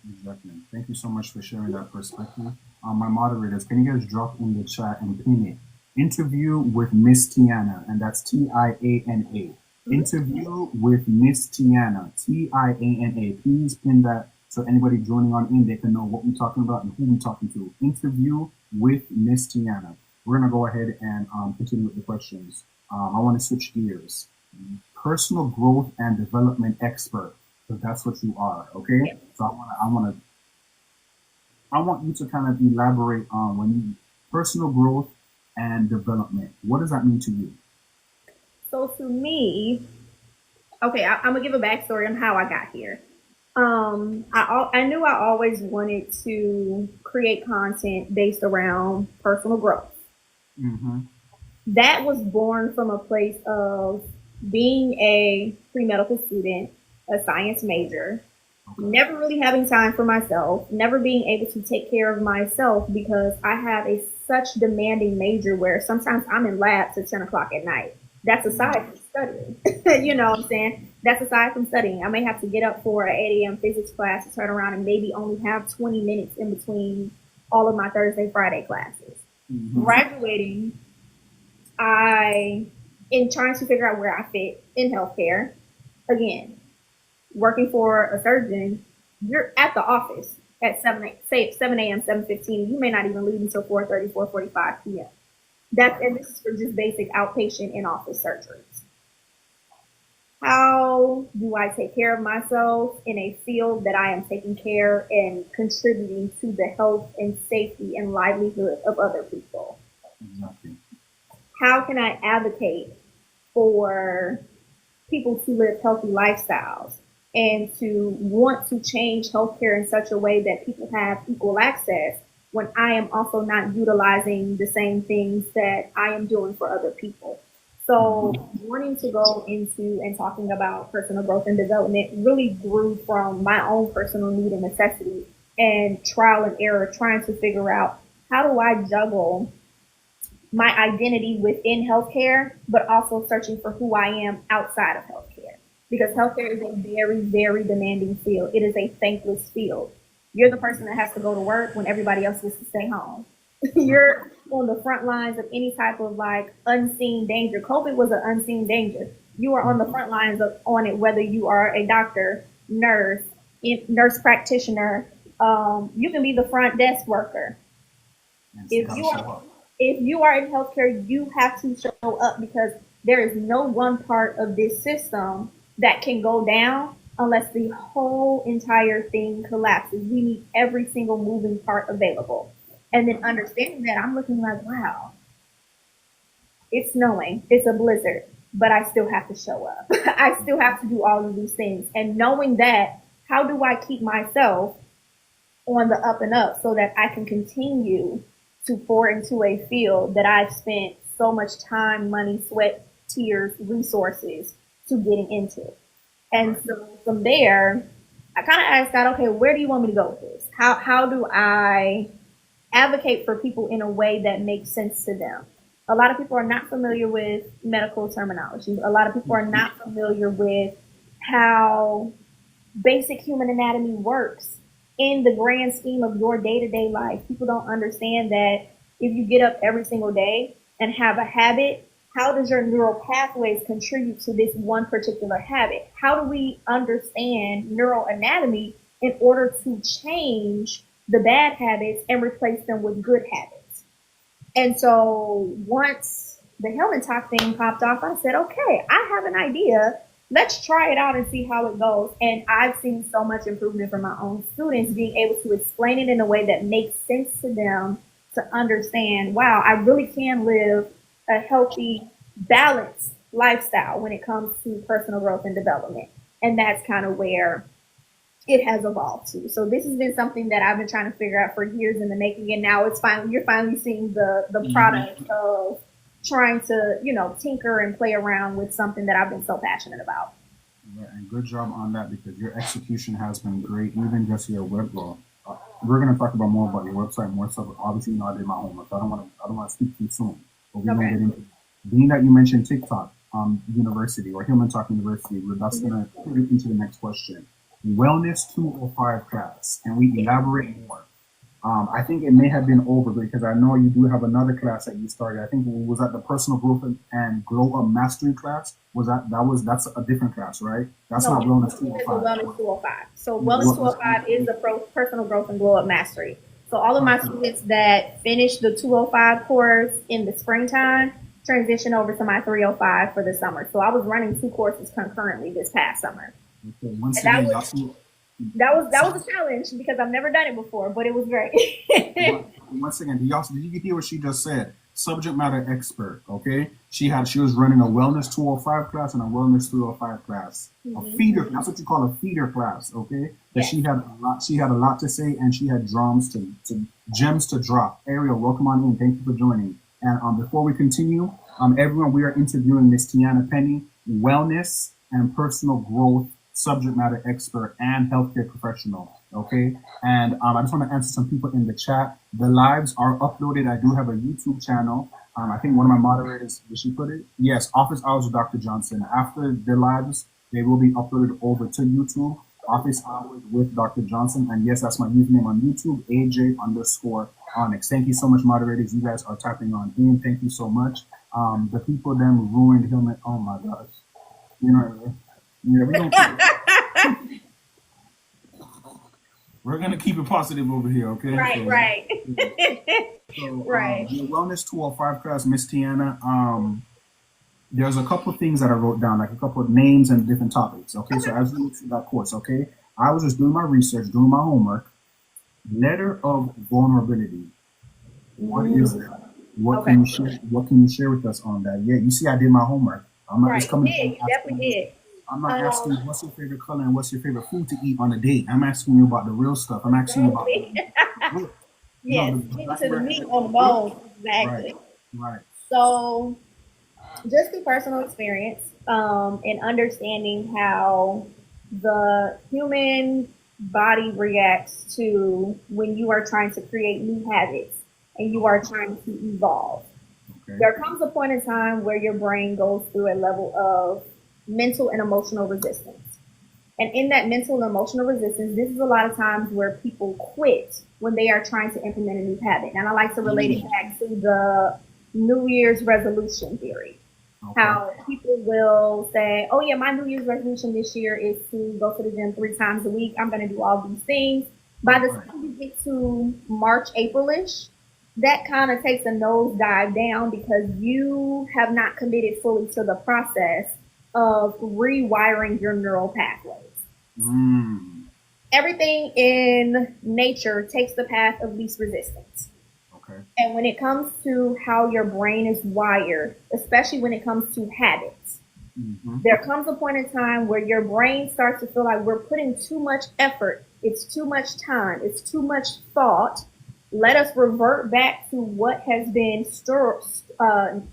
Exactly. Thank you so much for sharing that perspective. My moderators, can you guys drop in the chat and pin it? Interview with Miss Tiana, and that's Tiana. Interview with Miss Tiana, Tiana. Please pin that so anybody joining on in, they can know what we're talking about and who we're talking to. Interview with Miss Tiana. We're gonna go ahead and continue with the questions. I want to switch gears. Personal growth and development expert, because that's what you are. Okay, yeah. so I want you to kind of elaborate on when you personal growth and development. What does that mean to you? So to me, okay, I'm gonna give a backstory on how I got here. I knew I always wanted to create content based around personal growth. Mm-hmm. That was born from a place of being a pre-medical student, a science major, Okay. never really having time for myself, never being able to take care of myself because I have a such demanding major where sometimes I'm in labs at 10 o'clock at night. That's aside from studying. You know what I'm saying? That's aside from studying. I may have to get up for an 8 a.m. physics class to turn around and maybe only have 20 minutes in between all of my Thursday, Friday classes. Mm-hmm. Graduating, I, in trying to figure out where I fit in healthcare, again, working for a surgeon, you're at the office at 7 a.m., 7:15. You may not even leave until 4:30, 4:45 p.m. And this is for just basic outpatient in office surgeries. How do I take care of myself in a field that I am taking care and contributing to the health and safety and livelihood of other people? Exactly. How can I advocate for people to live healthy lifestyles? and to want to change healthcare in such a way that people have equal access when I am also not utilizing the same things that I am doing for other people. So, Mhm. wanting to go into and talking about personal growth and development really grew from my own personal need and necessity and trial and error, trying to figure out how do I juggle my identity within healthcare, but also searching for who I am outside of healthcare. Because healthcare is a very, very demanding field. It is a thankless field. You're the person that has to go to work when everybody else gets to stay home. You're on the front lines of any type of like unseen danger. COVID was an unseen danger. You are on the front lines of on it, whether you are a doctor, nurse, nurse practitioner. You can be the front desk worker. And still If gotta you show are up. if you are in healthcare, you have to show up because there is no one part of this system that can go down unless the whole entire thing collapses. We need every single moving part available. And then understanding that, I'm looking like, wow, it's snowing, it's a blizzard, but I still have to show up. I still have to do all of these things. And knowing that, how do I keep myself on the up and up so that I can continue to pour into a field that I've spent so much time, money, sweat, tears, resources to getting into. And Right. so from there, I kind of asked God, okay, where do you want me to go with this? How do I advocate for people in a way that makes sense to them? A lot of people are not familiar with medical terminology. A lot of people are not familiar with how basic human anatomy works in the grand scheme of your day to day life. People don't understand that if you get up every single day and have a habit, how does your neural pathways contribute to this one particular habit? How do we understand neural anatomy in order to change the bad habits and replace them with good habits? And so once the helmet talk thing popped off, I said, okay, I have an idea. Let's try it out and see how it goes. And I've seen so much improvement from my own students being able to explain it in a way that makes sense to them to understand, wow, I really can live a healthy, balanced lifestyle when it comes to personal growth and development. And that's kind of where it has evolved to. So this has been something that I've been trying to figure out for years in the making, and now it's finally you're finally seeing the Mhm. product of trying to tinker and play around with something that I've been so passionate about. Yeah, and good job on that because your execution has been great, even just your web law. We're gonna talk about more about your website, more stuff. Obviously, I did my homework. So I don't want to speak too soon, but we're gonna Okay. get into. Being that you mentioned TikTok, University or Human Talk University, that's Mhm. gonna put it into the next question. Wellness 205 class. Can we elaborate more? I think it may have been over because I know you do have another class that you started. I think was that the personal growth and glow up mastery class. That's a different class, right? That's No, not wellness this is the 205. Wellness 205. So Wellness What, 205 is the personal growth and glow up mastery. So all of my perfect. students that finish the 205 course in the springtime transition over to my 305 for the summer. So I was running two courses concurrently this past summer. Okay, once And that again, was y'all see. a challenge because I've never done it before, but it was great. Once again, did you hear what she just said? Subject matter expert. Okay, she was running a wellness 205 class and a wellness 305 class. A Mhm. feeder. That's what you call a feeder class. Okay, that Yes. she had a lot to say and she had drums to gems to drop. Ariel, welcome on in. Thank you for joining. And before we continue, everyone, we are interviewing Miss Tiana Penni, wellness and personal growth subject matter expert and healthcare professional. Okay. And I just want to answer some people in the chat. The lives are uploaded. I do have a YouTube channel. I think one of my moderators, did she put it? Yes, Office Hours with Dr. Johnson. After the lives, they will be uploaded over to YouTube. Office Hours with Dr. Johnson. And yes, that's my username on YouTube, AJ underscore Onyx. Thank you so much, moderators. You guys are tapping on in. Thank you so much. The people then ruined him. Oh my gosh. You know, yeah, we're gonna keep it positive over here, okay? Right, right. So Right. the Wellness 205 class, Miss Tiana, there's a couple of things that I wrote down, like a couple of names and different topics. Okay, so as we look through that course, okay, I was just doing my research, doing my homework. Letter of vulnerability. What is Mm. that? What Okay. can you share? What can you share with us on that? Yeah, you see, I did my homework. I'm not Right. just You coming did. in You asking definitely did. I'm not asking Um, you what's your favorite color and what's your favorite food to eat on a date. I'm asking you about the real stuff. I'm asking you about exactly. the Yes, the getting black to the bread. meat on the bone. Right, Exactly. right. So, just through personal experience and understanding how the human body reacts to when you are trying to create new habits and you are trying to evolve. Okay. There comes a point in time where your brain goes through a level of mental and emotional resistance. And in that mental and emotional resistance, this is a lot of times where people quit when they are trying to implement a new habit. And I like to relate it Mm, back to the New Year's resolution theory. okay. How people will say, oh, yeah, my New Year's resolution this year is to go to the gym 3 times a week. I'm going to do all these things. By the Right. time you get to March, Aprilish, that kind of takes a nosedive down because you have not committed fully to the process of rewiring your neural pathways. Mm, Everything in nature takes the path of least resistance. okay. And when it comes to how your brain is wired, especially when it comes to habits, Mm-hmm. there comes a point in time where your brain starts to feel like we're putting too much effort, it's too much time, it's too much thought. Let us revert back to what has been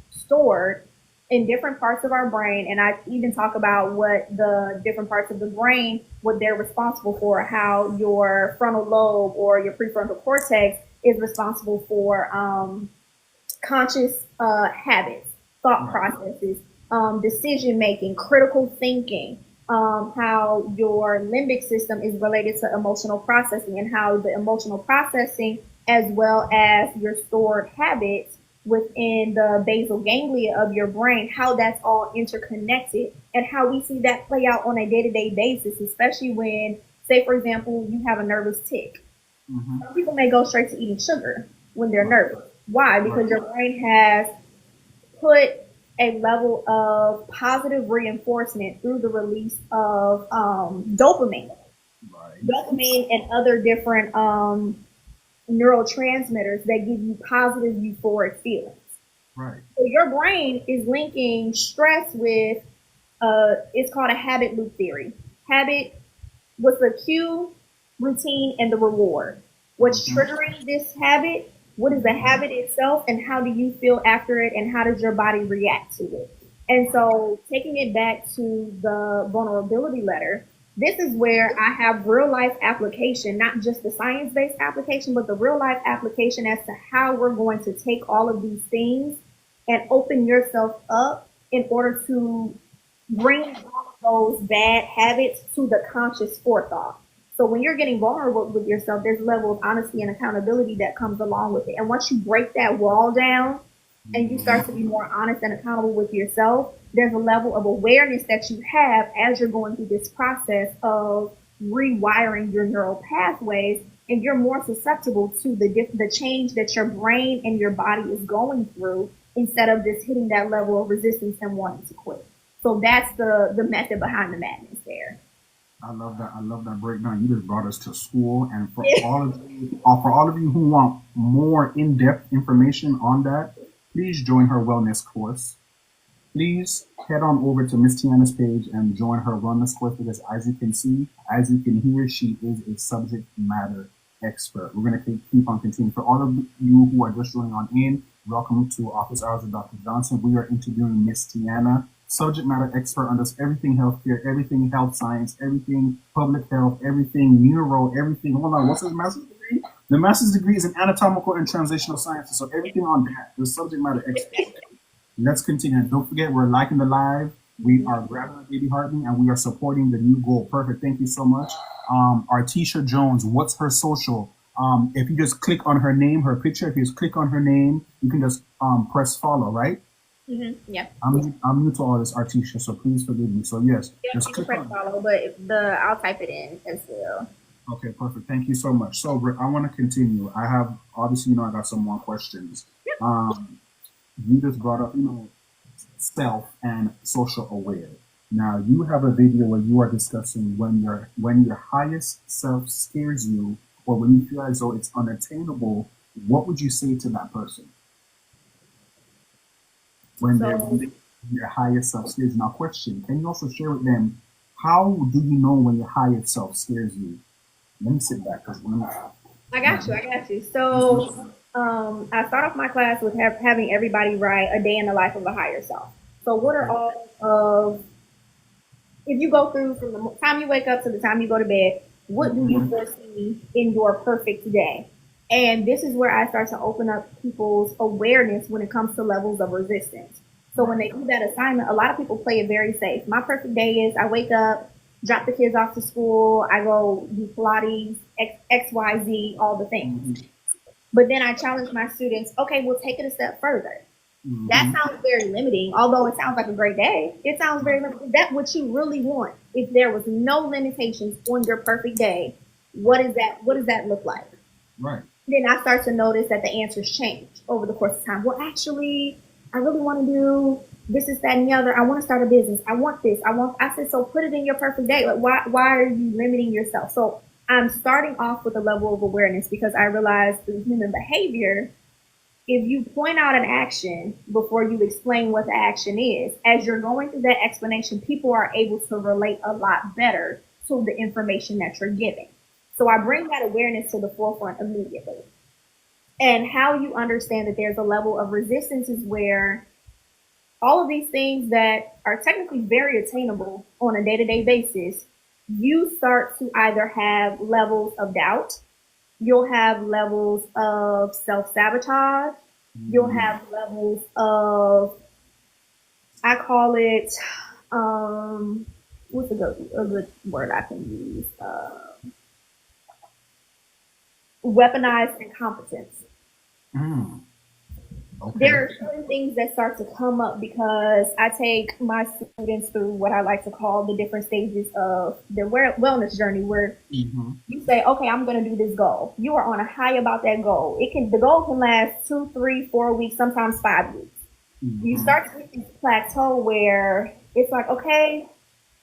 stored in different parts of our brain. And I even talk about what the different parts of the brain, what they're responsible for, how your frontal lobe or your prefrontal cortex is responsible for conscious habits, thought Right. processes, decision making, critical thinking, how your limbic system is related to emotional processing, and how the emotional processing, as well as your stored habits within the basal ganglia of your brain, how that's all interconnected, and how we see that play out on a day to day basis, especially when, say, for example, you have a nervous tick. Mm-hmm. Some people may go straight to eating sugar when they're Right. nervous. Why? Right. Because your brain has put a level of positive reinforcement through the release of dopamine, Right. dopamine and other different neurotransmitters that give you positive euphoric feelings. Right. So your brain is linking stress with it's called a habit loop theory. Habit was the cue, routine, and the reward. What's Mm-hmm. triggering this habit? What is the Mm-hmm. habit itself, and how do you feel after it, and how does your body react to it? And Right. so, taking it back to the vulnerability letter, this is where I have real life application, not just the science based application, but the real life application as to how we're going to take all of these things and open yourself up in order to bring all of those bad habits to the conscious forethought. So when you're getting vulnerable with yourself, there's a level of honesty and accountability that comes along with it. And once you break that wall down and you Mm-hmm. start to be more honest and accountable with yourself, there's a level of awareness that you have as you're going through this process of rewiring your neural pathways, and you're more susceptible to the change that your brain and your body is going through instead of just hitting that level of resistance and wanting to quit. So that's the method behind the madness there. I love that. I love that breakdown. You just brought us to school, and for all of you who want more in-depth information on that, please join her wellness course. Please head on over to Miss Tiana's page and join her wellness course because, as you can see, as you can hear, she is a subject matter expert. We're going to keep on continuing. For all of you who are just joining on in, welcome to Office Hours with Dr. Johnson. We are interviewing Miss Tiana, subject matter expert on this everything healthcare, everything health science, everything public health, everything neuro, everything. Hold on, what's the master's degree? The master's degree is in anatomical and translational sciences, so everything on that, the subject matter expert. Let's continue. And don't forget, we're liking the live. We are grabbing our baby heartbeat and we are supporting the new goal. Perfect. Thank you so much. Artisha Jones, what's her social? If you just click on her name, her picture, if you just click on her name, you can just press follow, right? Yeah. I'm new to all this, Artisha, so please forgive me. So yes, Yep, just you can click press on. follow, but I'll type it in as well. Okay, perfect. Thank you so much. So I want to continue. I have obviously, I got some more questions. Um, you just brought up, self and social aware. Now you have a video where you are discussing when your highest self scares you or when you feel as though it's unattainable, what would you say to that person when So their highest self scares you? Now question, can you also share with them How do you know when your higher self scares you? Let me sit back because I got you. I got you. So, I start off my class with having everybody write a day in the life of a higher self. So, what are all of, if you go through from the time you wake up to the time you go to bed, what do you foresee in your perfect day? And this is where I start to open up people's awareness when it comes to levels of resistance. So when they do that assignment, a lot of people play it very safe. My perfect day is I wake up, drop the kids off to school, I go do Pilates, XYZ, all the things. But then I challenge my students, okay, we'll take it a step further. That sounds very limiting, although it sounds like a great day. It sounds very limiting. Is that what you really want? If there was no limitations on your perfect day, what is that? What does that look like? Right. Then I start to notice that the answers change over the course of time. Well, actually, I really want to do this, is that, and the other. I want to start a business. I want this. I said, so put it in your perfect day. Like, why are you limiting yourself? So I'm starting off with a level of awareness because I realize through human behavior, if you point out an action before you explain what the action is, as you're going through that explanation, people are able to relate a lot better to the information that you're giving. So I bring that awareness to the forefront immediately. And how you understand that there's a level of resistance is where all of these things that are technically very attainable on a day to day basis, you start to either have levels of doubt, you'll have levels of self sabotage, you'll have levels of, I call it, what's a good word I can use? Weaponized incompetence. Mm. Okay. There are certain things that start to come up because I take my students through what I like to call the different stages of their wellness journey, where you say, okay, I'm going to do this goal. You are on a high about that goal. The goal can last 2, 3, 4 weeks, sometimes 5 weeks. You start to hit this plateau where it's like, okay,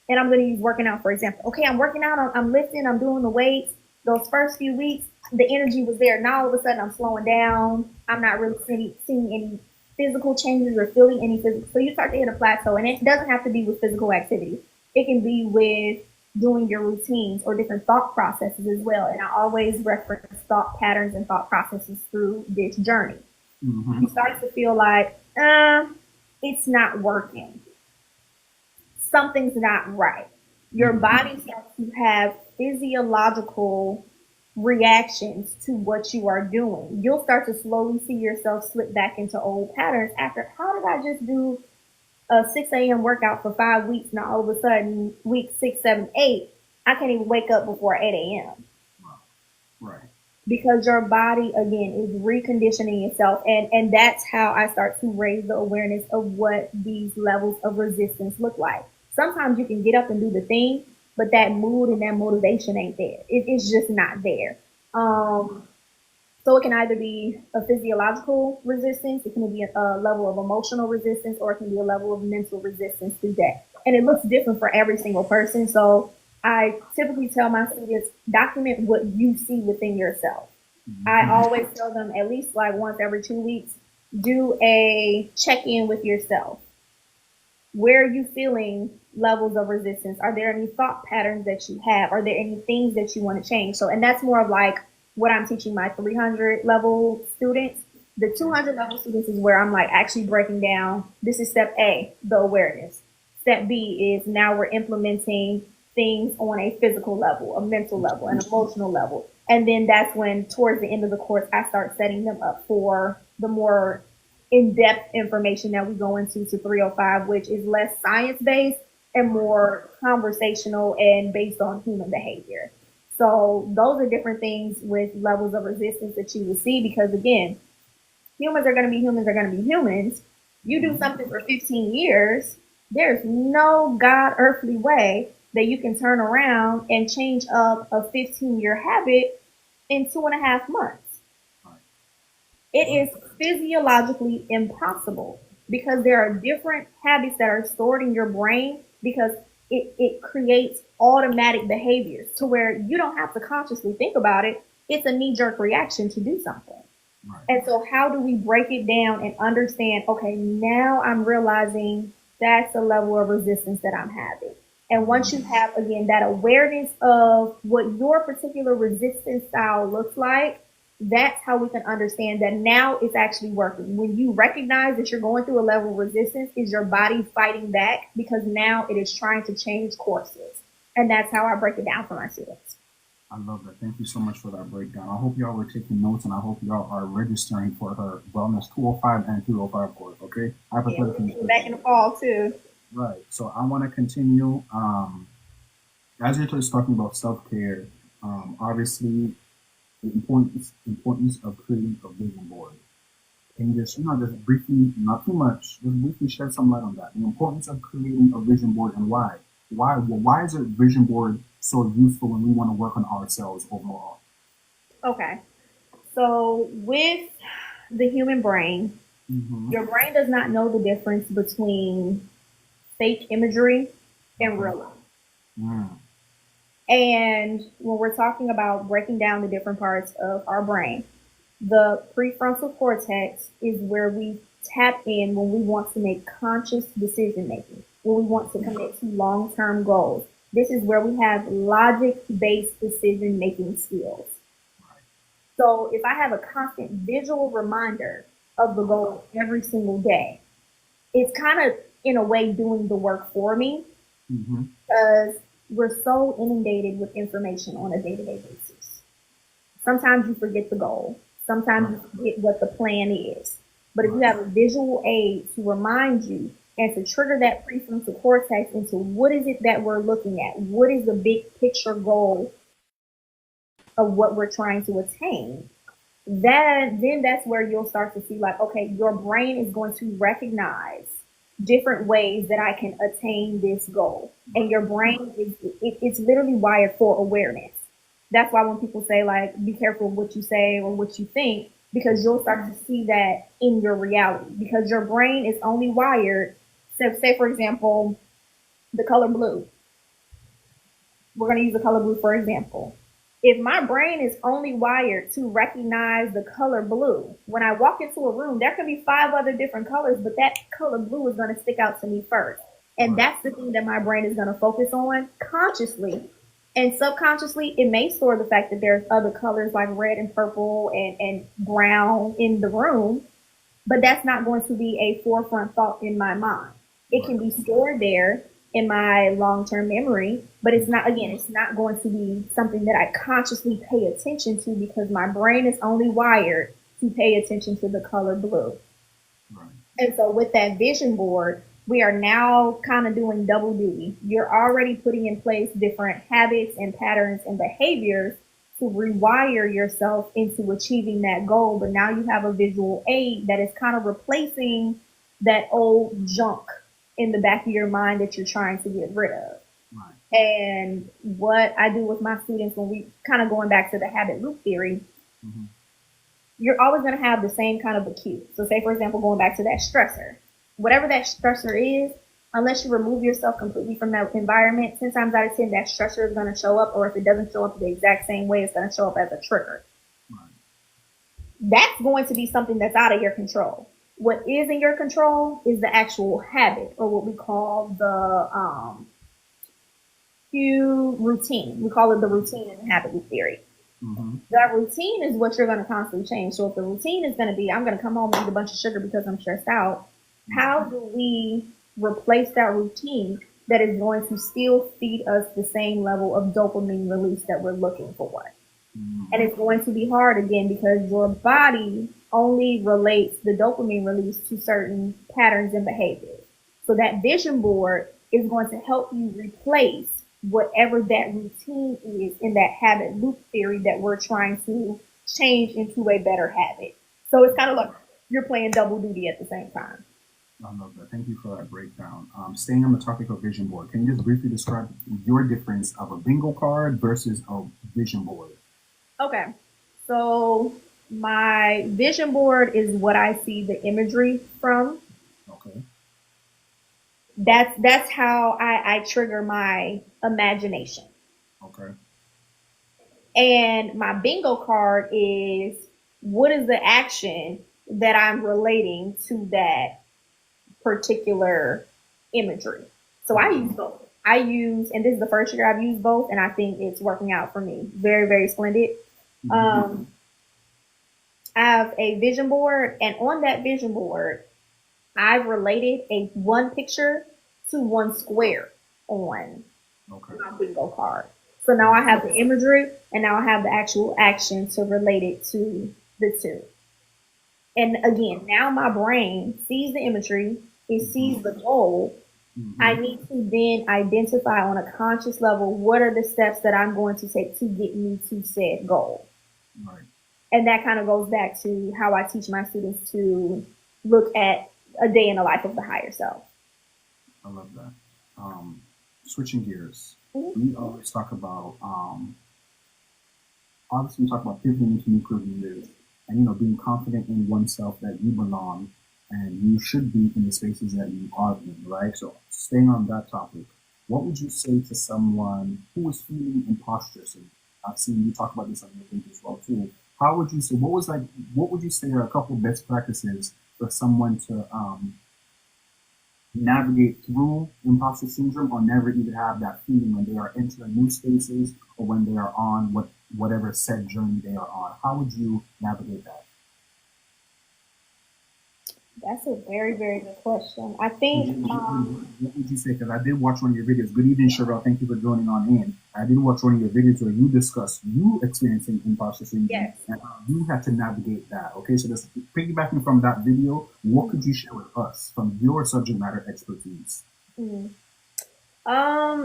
and I'm going to use working out, for example. Okay, I'm working out, I'm lifting, I'm doing the weights. Those first few weeks, the energy was there. Now all of a sudden I'm slowing down. I'm not really seeing any physical changes or feeling any physical. So you start to hit a plateau, and it doesn't have to be with physical activity. It can be with doing your routines or different thought processes as well. And I always reference thought patterns and thought processes through this journey. You start to feel like, it's not working. Something's not right. Your body starts to have physiological reactions to what you are doing. You'll start to slowly see yourself slip back into old patterns after, how did I just do a 6 a.m. workout for 5 weeks? Now all of a sudden, week 6, 7, 8, I can't even wake up before 8 a.m. Right. Because your body, again, is reconditioning itself. And that's how I start to raise the awareness of what these levels of resistance look like. Sometimes you can get up and do the thing, but that mood and that motivation ain't there. It's just not there. So it can either be a physiological resistance, it can be a level of emotional resistance, or it can be a level of mental resistance to that. And it looks different for every single person. So I typically tell my students, document what you see within yourself. I always tell them at least like once every 2 weeks, do a check-in with yourself. Where are you feeling levels of resistance? Are there any thought patterns that you have? Are there any things that you want to change? So, and that's more of like what I'm teaching my 300 level students. The 200 level students is where I'm like actually breaking down. This is step A, the awareness. Step B is now we're implementing things on a physical level, a mental level, an emotional level. And then that's when towards the end of the course, I start setting them up for the more in-depth information that we go into to 305, which is less science-based and more conversational and based on human behavior. So those are different things with levels of resistance that you will see because, again, humans are going to be humans are going to be humans. You do something for 15 years, there's no God earthly way that you can turn around and change up a 15-year habit in 2.5 months. It is physiologically impossible because there are different habits that are stored in your brain because it creates automatic behaviors to where you don't have to consciously think about it. It's a knee-jerk reaction to do something. Right. And so how do we break it down and understand, okay, now I'm realizing that's the level of resistance that I'm having. And once you have, again, that awareness of what your particular resistance style looks like, that's how we can understand that now it's actually working. When you recognize that you're going through a level of resistance, is your body fighting back because now it is trying to change courses. And that's how I break it down for my students. I love that. Thank you so much for that breakdown. I hope y'all were taking notes, and I hope y'all are registering for her Wellness 205 and 305 course, okay? Yeah, Hypothetically. back in the fall too. Right. So I want to continue. As you're just talking about self care, obviously the importance of creating a vision board. Can you just just briefly, not too much, just briefly shed some light on that? The importance of creating a vision board and why? Why is a vision board so useful when we want to work on ourselves overall? Okay. So with the human brain, Mm-hmm. your brain does not know the difference between fake imagery and Okay. real life. Mm. And when we're talking about breaking down the different parts of our brain, the prefrontal cortex is where we tap in when we want to make conscious decision making, when we want to commit to long term goals. This is where we have logic based decision making skills. So if I have a constant visual reminder of the goal every single day, it's kind of in a way doing the work for me Mm-hmm. because we're so inundated with information on a day to day basis. Sometimes you forget the goal. Sometimes Right. you forget what the plan is. But if you have a visual aid to remind you and to trigger that prefrontal cortex into what is it that we're looking at? What is the big picture goal of what we're trying to attain? Then that's where you'll start to see like, okay, your brain is going to recognize different ways that I can attain this goal. And your brain it's literally wired for awareness. That's why when people say like, be careful what you say or what you think, because you'll start to see that in your reality. Because your brain is only wired. So say for example, the color blue. We're going to use the color blue for example. If my brain is only wired to recognize the color blue, when I walk into a room, there can be five other different colors, but that color blue is going to stick out to me first. And Right. that's the thing that my brain is going to focus on consciously. And subconsciously, it may store the fact that there's other colors like red and purple and brown in the room, but that's not going to be a forefront thought in my mind. It can be stored there in my long-term memory, but it's not, again, it's not going to be something that I consciously pay attention to because my brain is only wired to pay attention to the color blue. Right. And so with that vision board, we are now kind of doing double duty. You're already putting in place different habits and patterns and behaviors to rewire yourself into achieving that goal. But now you have a visual aid that is kind of replacing that old junk in the back of your mind that you're trying to get rid of. Right. And what I do with my students when we kind of going back to the habit loop theory, Mm-hmm. you're always going to have the same kind of a cue. So say, for example, going back to that stressor, whatever that stressor is, unless you remove yourself completely from that environment, 10 times out of 10, that stressor is going to show up, or if it doesn't show up the exact same way, it's going to show up as a trigger. Right. That's going to be something that's out of your control. What is in your control is the actual habit, or what we call the cue routine. We call it the routine in the habit loop theory. Mm-hmm. That routine is what you're going to constantly change. So if the routine is going to be, I'm going to come home and eat a bunch of sugar because I'm stressed out, how do we replace that routine that is going to still feed us the same level of dopamine release that we're looking for? Mm-hmm. And it's going to be hard again because your body only relates the dopamine release to certain patterns and behaviors. So that vision board is going to help you replace whatever that routine is in that habit loop theory that we're trying to change into a better habit. So it's kind of like you're playing double duty at the same time. I love that. Thank you for that breakdown. Staying on the topic of vision board, can you just briefly describe your difference of a bingo card versus a vision board? Okay. So my vision board is what I see the imagery from. Okay. That's how I trigger my imagination. Okay. And my bingo card is what is the action that I'm relating to that particular imagery. So I use both. I use, and this is the first year I've used both, and I think it's working out for me. Very, very splendid. Um, I have a vision board, and on that vision board, I've related a one picture to one square on my bingo card. So now I have the imagery, and now I have the actual action to relate it to the two. And again, now my brain sees the imagery, it sees the goal. I need to then identify on a conscious level what are the steps that I'm going to take to get me to said goal. Right. And that kind of goes back to how I teach my students to look at a day in the life of the higher self. I love that. Switching gears, Mm-hmm. we always talk about obviously we talk about pivoting into new careers and being confident in oneself that you belong and you should be in the spaces that you are in, right? So staying on that topic, what would you say to someone who is feeling imposter syndrome? I've seen you talk about this on your page as well too. How would you say what would you say are a couple best practices for someone to navigate through imposter syndrome or never even have that feeling when they are entering new spaces or when they are on whatever set journey they are on? How would you navigate that? That's a very, very good question. I think What would you say? Because I did watch one of your videos. Good evening, Cheryl. Thank you for joining on in. I did watch one of your videos where you discussed you experiencing imposter syndrome yes. and how you had to navigate that. Okay, so just piggybacking from that video, what could you share with us from your subject matter expertise? Mm.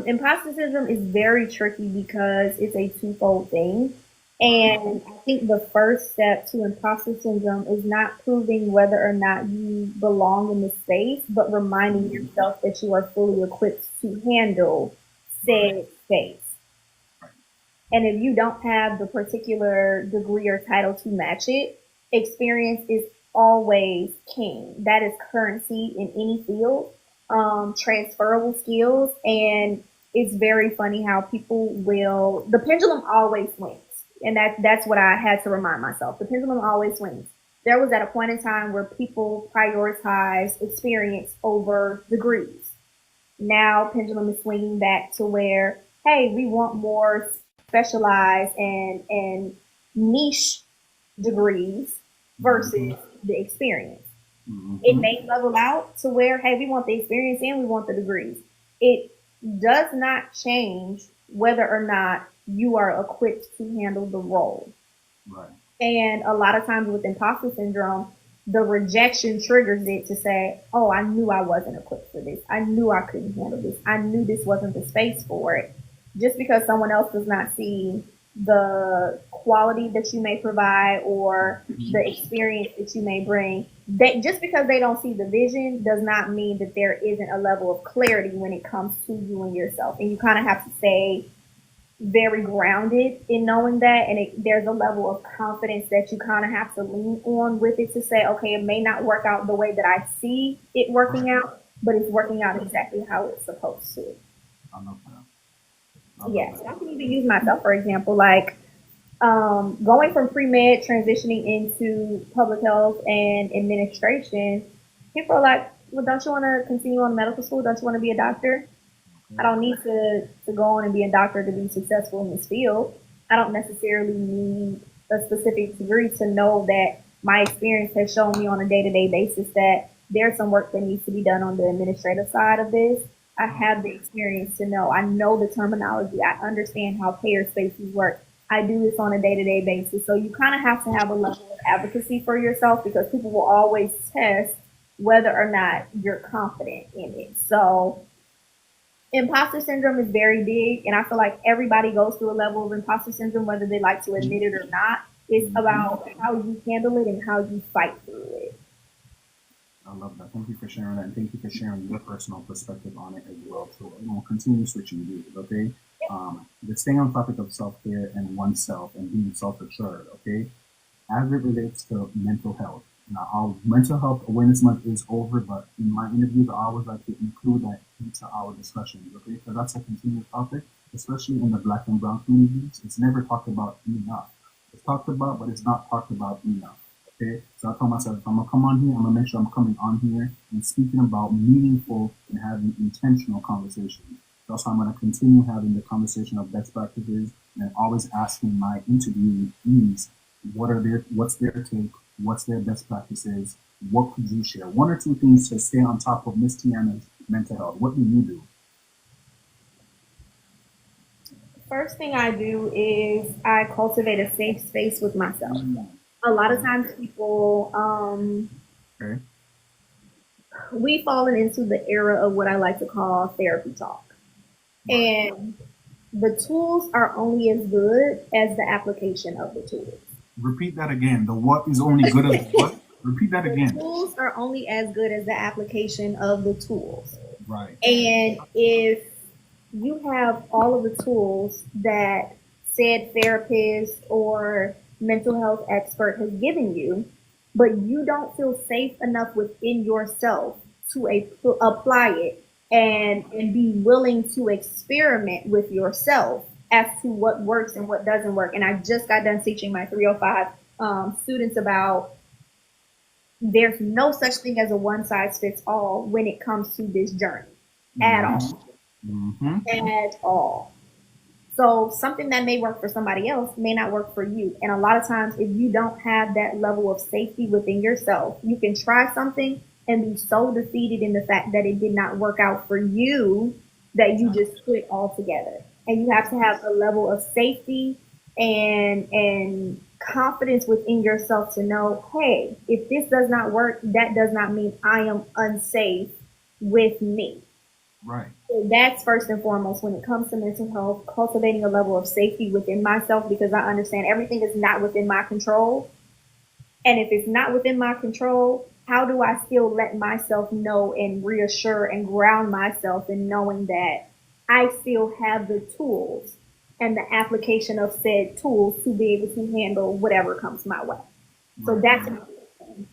Imposter syndrome is very tricky because it's a twofold thing. And I think the first step to imposter syndrome is not proving whether or not you belong in the space, but reminding yourself that you are fully equipped to handle said space. And if you don't have the particular degree or title to match it, experience is always king. That is currency in any field, transferable skills. And it's very funny how people will, the pendulum always swings. And that's what I had to remind myself. The pendulum always swings. There was at a point in time where people prioritized experience over degrees. Now pendulum is swinging back to where, hey, we want more specialized and niche degrees versus the experience. It may level out to where, hey, we want the experience and we want the degrees. It does not change whether or not you are equipped to handle the role. Right. And a lot of times with imposter syndrome, the rejection triggers it to say, oh, I knew I wasn't equipped for this. I knew I couldn't handle this. I knew this wasn't the space for it. Just because someone else does not see the quality that you may provide or the experience that you may bring, that just because they don't see the vision does not mean that there isn't a level of clarity when it comes to you and yourself. And you kind of have to stay very grounded in knowing that, and there's a level of confidence that you kind of have to lean on with it to say, okay, it may not work out the way that I see it working out, but it's working out exactly how it's supposed to. I love that. Yes, I can even use myself for example, like going from pre-med transitioning into public health and administration. People are like, well, don't you want to continue on medical school? Don't you want to be a doctor? I don't need to go on and be a doctor to be successful in this field. I don't necessarily need a specific degree to know that my experience has shown me on a day-to-day basis that there's some work that needs to be done on the administrative side of this. I have the experience to know. I know the terminology. I understand how payer spaces work. I do this on a day-to-day basis. So you kind of have to have a level of advocacy for yourself because people will always test whether or not you're confident in it. So imposter syndrome is very big, and I feel like everybody goes through a level of imposter syndrome, whether they like to admit it or not. It's about how you handle it and how you fight through it. I love that. Thank you for sharing that, and thank you for sharing your personal perspective on it as well. So we'll continue switching gears, okay? The staying on topic of self care and oneself and being self assured, okay? As it relates to mental health. Now, our mental health awareness month is over, but in my interviews, I always like to include that into our discussions, okay? Because that's a continuous topic, especially in the Black and Brown communities. It's never talked about enough. It's talked about, but it's not talked about enough. Okay, so I told myself if I'm gonna come on here, I'm gonna make sure I'm coming on here and speaking about meaningful and having intentional conversations. That's why I'm going to continue having the conversation of best practices and always asking my interviewees what's their take, what's their best practices, what could you share? One or two things to stay on top of Miss Tiana's mental health. What do you do? First thing I do is I cultivate a safe space with myself. Mm, A lot of okay. times people, Okay. we've fallen into the era of what I like to call therapy talk. Right. And the tools are only as good as the application of the tools. Repeat that again. The what is only good as what? Repeat that The again. tools are only as good as the application of the tools. Right. And if you have all of the tools that said therapist or mental health expert has given you, but you don't feel safe enough within yourself to apply it and be willing to experiment with yourself as to what works and what doesn't work. And I just got done teaching my 305 students about there's no such thing as a one size fits all when it comes to this journey at Mm-hmm. all. Mm-hmm. At all. So something that may work for somebody else may not work for you. And a lot of times, if you don't have that level of safety within yourself, you can try something and be so defeated in the fact that it did not work out for you that you just quit altogether. And you have to have a level of safety and confidence within yourself to know, hey, if this does not work, that does not mean I am unsafe with me. Right. So that's first and foremost when it comes to mental health, cultivating a level of safety within myself because I understand everything is not within my control. And if it's not within my control, how do I still let myself know and reassure and ground myself in knowing that I still have the tools and the application of said tools to be able to handle whatever comes my way? So Right. that's another thing.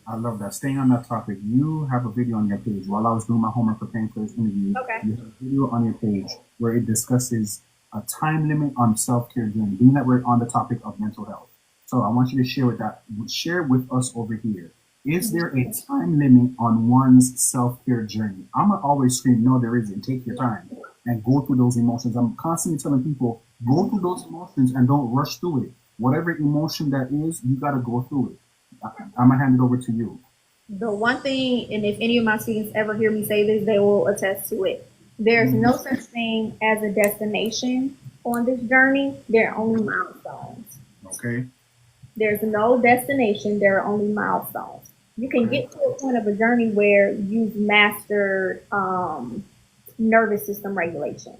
I love that. Staying on that topic, you have a video on your page. While I was doing my homework preparing for this interview, Okay. you have a video on your page where it discusses a time limit on self-care journey, being that we're on the topic of mental health. So I want you to share with us over here. Is there a time limit on one's self-care journey? I'm gonna always scream, no, there isn't. Take your time and go through those emotions. I'm constantly telling people, go through those emotions and don't rush through it. Whatever emotion that is, you gotta go through it. I'm gonna hand it over to you. The one thing, and if any of my students ever hear me say this, they will attest to it. There's Mhm. no such thing as a destination on this journey. There are only milestones. Okay. There's no destination. There are only milestones. You can Okay. get to a point of a journey where you've mastered nervous system regulation.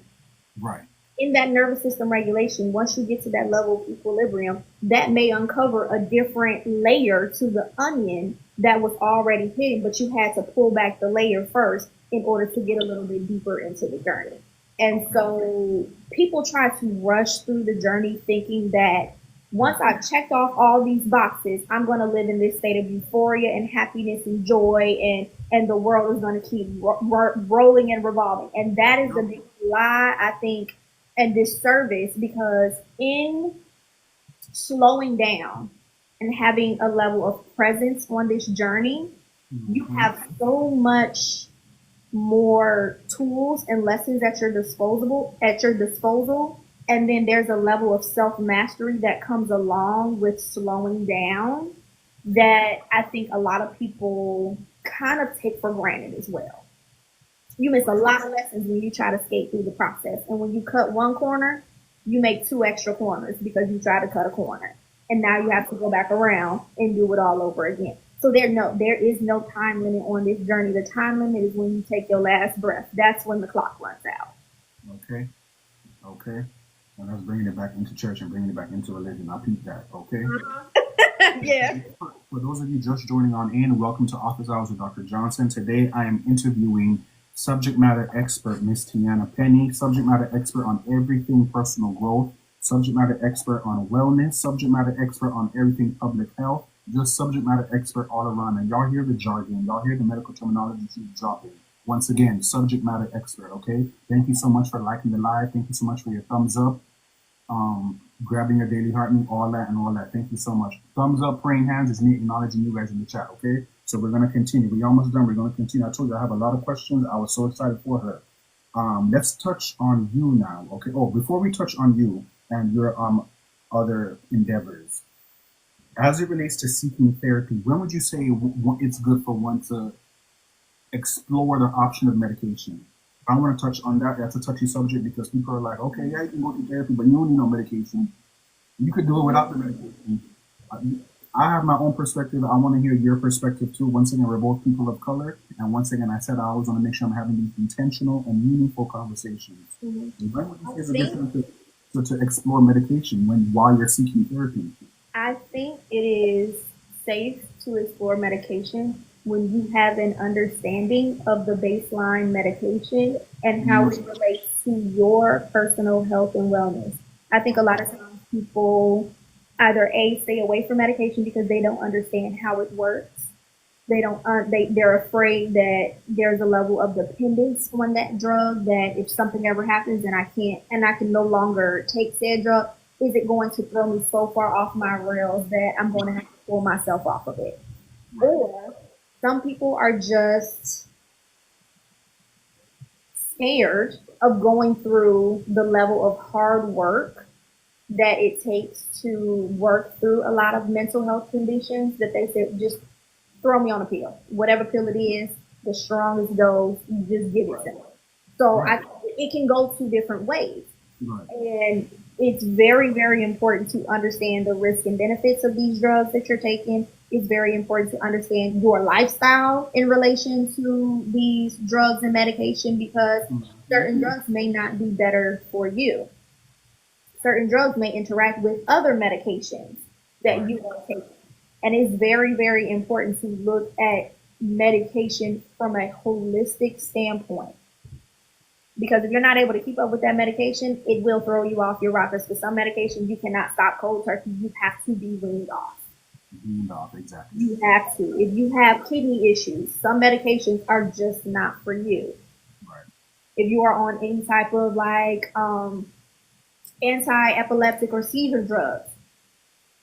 Right. In that nervous system regulation, once you get to that level of equilibrium, that may uncover a different layer to the onion that was already hidden, but you had to pull back the layer first in order to get a little bit deeper into the journey. And Okay. so people try to rush through the journey thinking that once I've checked off all these boxes, I'm going to live in this state of euphoria and happiness and joy, and the world is going to keep rolling and revolving. And that is a Yep. big lie, I think, and disservice because in slowing down and having a level of presence on this journey, you Hmm. have so much more tools and lessons at your disposal, and then there's a level of self mastery that comes along with slowing down that I think a lot of people kind of take for granted as well. You miss a Right. lot of lessons when you try to skate through the process. And when you cut one corner, you make two extra corners because you try to cut a corner. And now you have to go back around and do it all over again. So there is no time limit on this journey. The time limit is when you take your last breath. That's when the clock runs out. Okay. Okay. And that's bringing it back into church and bringing it back into religion. I peep that. Okay. Yeah. For those of you just joining on in, welcome to Office Hours with Dr. Johnson. Today I am interviewing subject matter expert Miss Tiana Penni, subject matter expert on everything personal growth, subject matter expert on wellness, subject matter expert on everything public health, just subject matter expert all around. And y'all hear the jargon, y'all hear the medical terminology she's dropping. Once again, subject matter expert. Okay. Thank you so much for liking the live. Thank you so much for your thumbs up, grabbing your daily heart and all that and all that. Thank you so much. Thumbs up, praying hands is me acknowledging you guys in the chat. Okay. So we're gonna continue. We're almost done. We're gonna continue. I told you I have a lot of questions. I was so excited for her. Let's touch on you now. Okay. Oh, before we touch on you and your other endeavors, as it relates to seeking therapy, when would you say it's good for one to explore the option of medication? I want to touch on that. That's a touchy subject because people are like, okay, yeah, you can go to therapy, but you don't need no medication. You could do it without the medication. Uh, I have my own perspective. I want to hear your perspective too. Once again, we're both people of color. And once again, I said I always want to make sure I'm having these intentional and meaningful conversations. Mhm. When would you I say it's a good think time to explore medication while you're seeking therapy? I think it is safe to explore medication when you have an understanding of the baseline medication and how Mm, it relates to your personal health and wellness. I think a lot of times people either A, stay away from medication because they don't understand how it works. They don't they're afraid that there's a level of dependence on that drug, that if something ever happens and I can no longer take said drug, is it going to throw me so far off my rails that I'm going to have to pull myself off of it? right, Or some people are just scared of going through the level of hard work that it takes to work through a lot of mental health conditions, that they say just throw me on a pill. Whatever pill it is, the strongest dose, you just give it right, to me. So right, it can go two different ways. right. And it's very, very important to understand the risks and benefits of these drugs that you're taking. It's very important to understand your lifestyle in relation to these drugs and medication, because certain Mhm. drugs may not be better for you. Certain drugs may interact with other medications that Right, you are taking. And it's very, very important to look at medication from a holistic standpoint. Because if you're not able to keep up with that medication, it will throw you off your rockers. For some medications, you cannot stop cold turkey. You have to be weaned off. beamed off, exactly. You have to. If you have kidney issues, some medications are just not for you. Right, If you are on any type of like anti-epileptic or seizure drugs,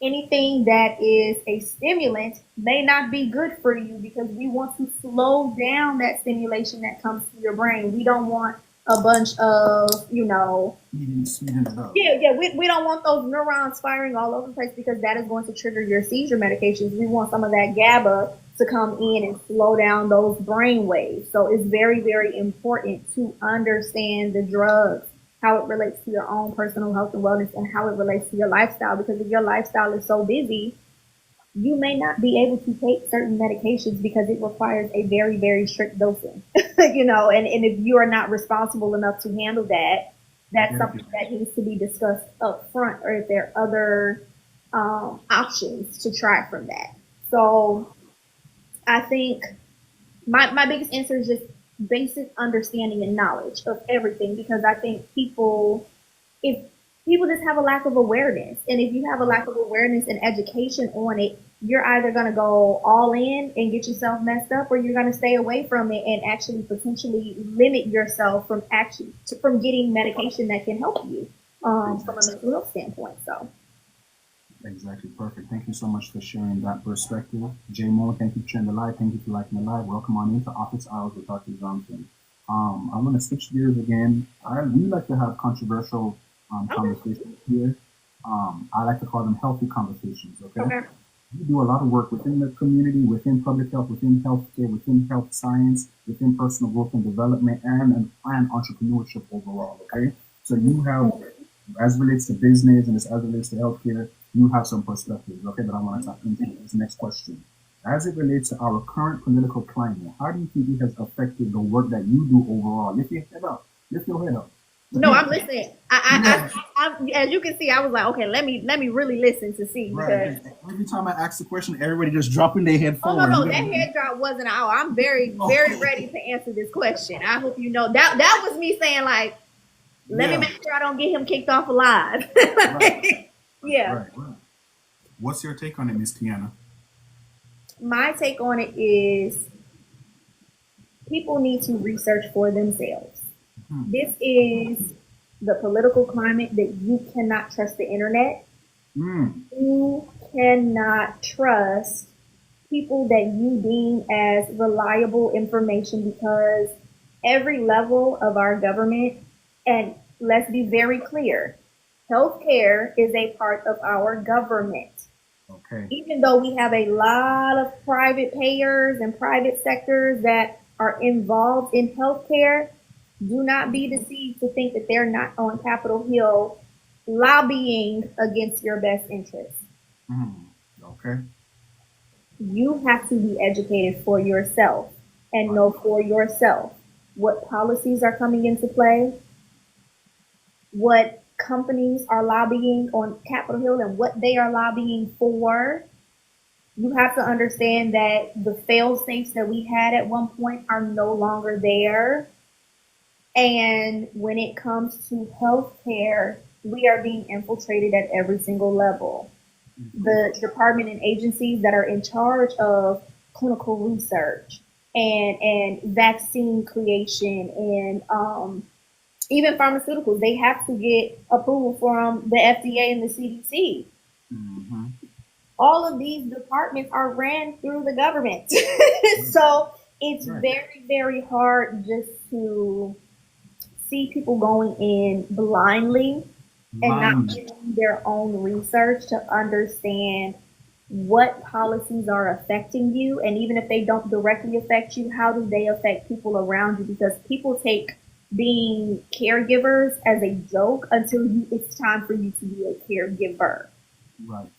anything that is a stimulant may not be good for you, because we want to slow down that stimulation that comes to your brain. We don't want a bunch of, speeding it up. we don't want those neurons firing all over the place, because that is going to trigger your seizure medications. We want some of that GABA to come in and slow down those brain waves. So it's very, very important to understand the drugs, how it relates to your own personal health and wellness, and how it relates to your lifestyle. Because if your lifestyle is so busy, you may not be able to take certain medications because it requires a very, very strict dosing. And if you are not responsible enough to handle that, that's something that needs to be discussed up front, or if there are other options to try from that. So I think my biggest answer is just basic understanding and knowledge of everything, because I think if people just have a lack of awareness, and if you have a lack of awareness and education on it, you're either going to go all in and get yourself messed up, or you're going to stay away from it and actually potentially limit yourself from getting medication that can help you from a Exactly. mental health standpoint. So Exactly. Perfect. Thank you so much for sharing that perspective. J Mo, thank you for sharing the live. Thank you for liking the live. Welcome on into Office Hours with Dr. Johnson. I'm going to switch gears again. We like to have controversial okay, conversations here. I like to call them healthy conversations, okay? okay, We do a lot of work within the community, within public health, within healthcare, within health science, within personal growth and development, and entrepreneurship overall, okay? So you have, as it relates to business and as it relates to healthcare, you have some perspectives, okay, that I want to talk into this next question. As it relates to our current political climate, how do you think it has affected the work that you do overall? Lift your head up. Lift your head up. no, I'm listening. Yeah, As you can see, I was like, okay, let me really listen to see, right. because 'Cause every time I ask the question, everybody just dropping their head oh no, forward. no, that head drop wasn't out. I'm very, very Oh, ready to answer this question. I hope you know that was me saying, like, let me yeah, make sure I don't get him kicked off alive. right, Yeah. right. What's your take on it, Miss Tiana? My take on it is people need to research for themselves. Hmm. This is the political climate that you cannot trust the internet. Mm, You cannot trust people that you deem as reliable information, because every level of our government, and let's be very clear, healthcare is a part of our government. Okay. Even though we have a lot of private payers and private sectors that are involved in healthcare, do not be deceived to think that they're not on Capitol Hill lobbying against your best interests. Mm. Okay. You have to be educated for yourself and Right. know for yourself what policies are coming into play, what companies are lobbying on Capitol Hill and what they are lobbying for. You have to understand that the fail safes that we had at one point are no longer there. And when it comes to healthcare, we are being infiltrated at every single level. Mm-hmm. The department and agencies that are in charge of clinical research and vaccine creation and even pharmaceuticals, they have to get approval from the FDA and the CDC. Mm-hmm. All of these departments are ran through the government. So it's Right. very, very hard just to see people going in blindly and not Blind. doing their own research to understand what policies are affecting you. And even if they don't directly affect you, how do they affect people around you? Because people take being caregivers as a joke until it's time for you to be a caregiver. Right. Right.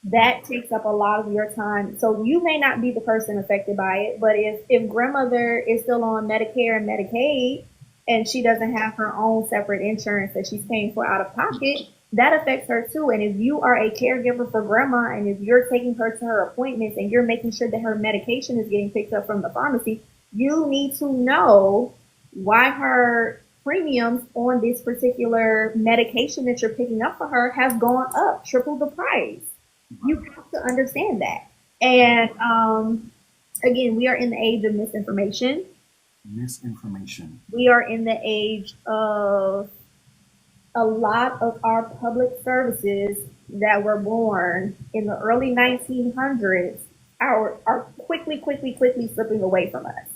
That takes up a lot of your time. So you may not be the person affected by it, but if grandmother is still on Medicare and Medicaid and she doesn't have her own separate insurance that she's paying for out of pocket, that affects her too. And if you are a caregiver for grandma and if you're taking her to her appointments and you're making sure that her medication is getting picked up from the pharmacy, you need to know why her premiums on this particular medication that you're picking up for her has gone up, triple the price. You Right. have to understand that. And again, we are in the age of misinformation. Misinformation. We are in the age of a lot of our public services that were born in the early 1900s are quickly, quickly, quickly slipping away from us.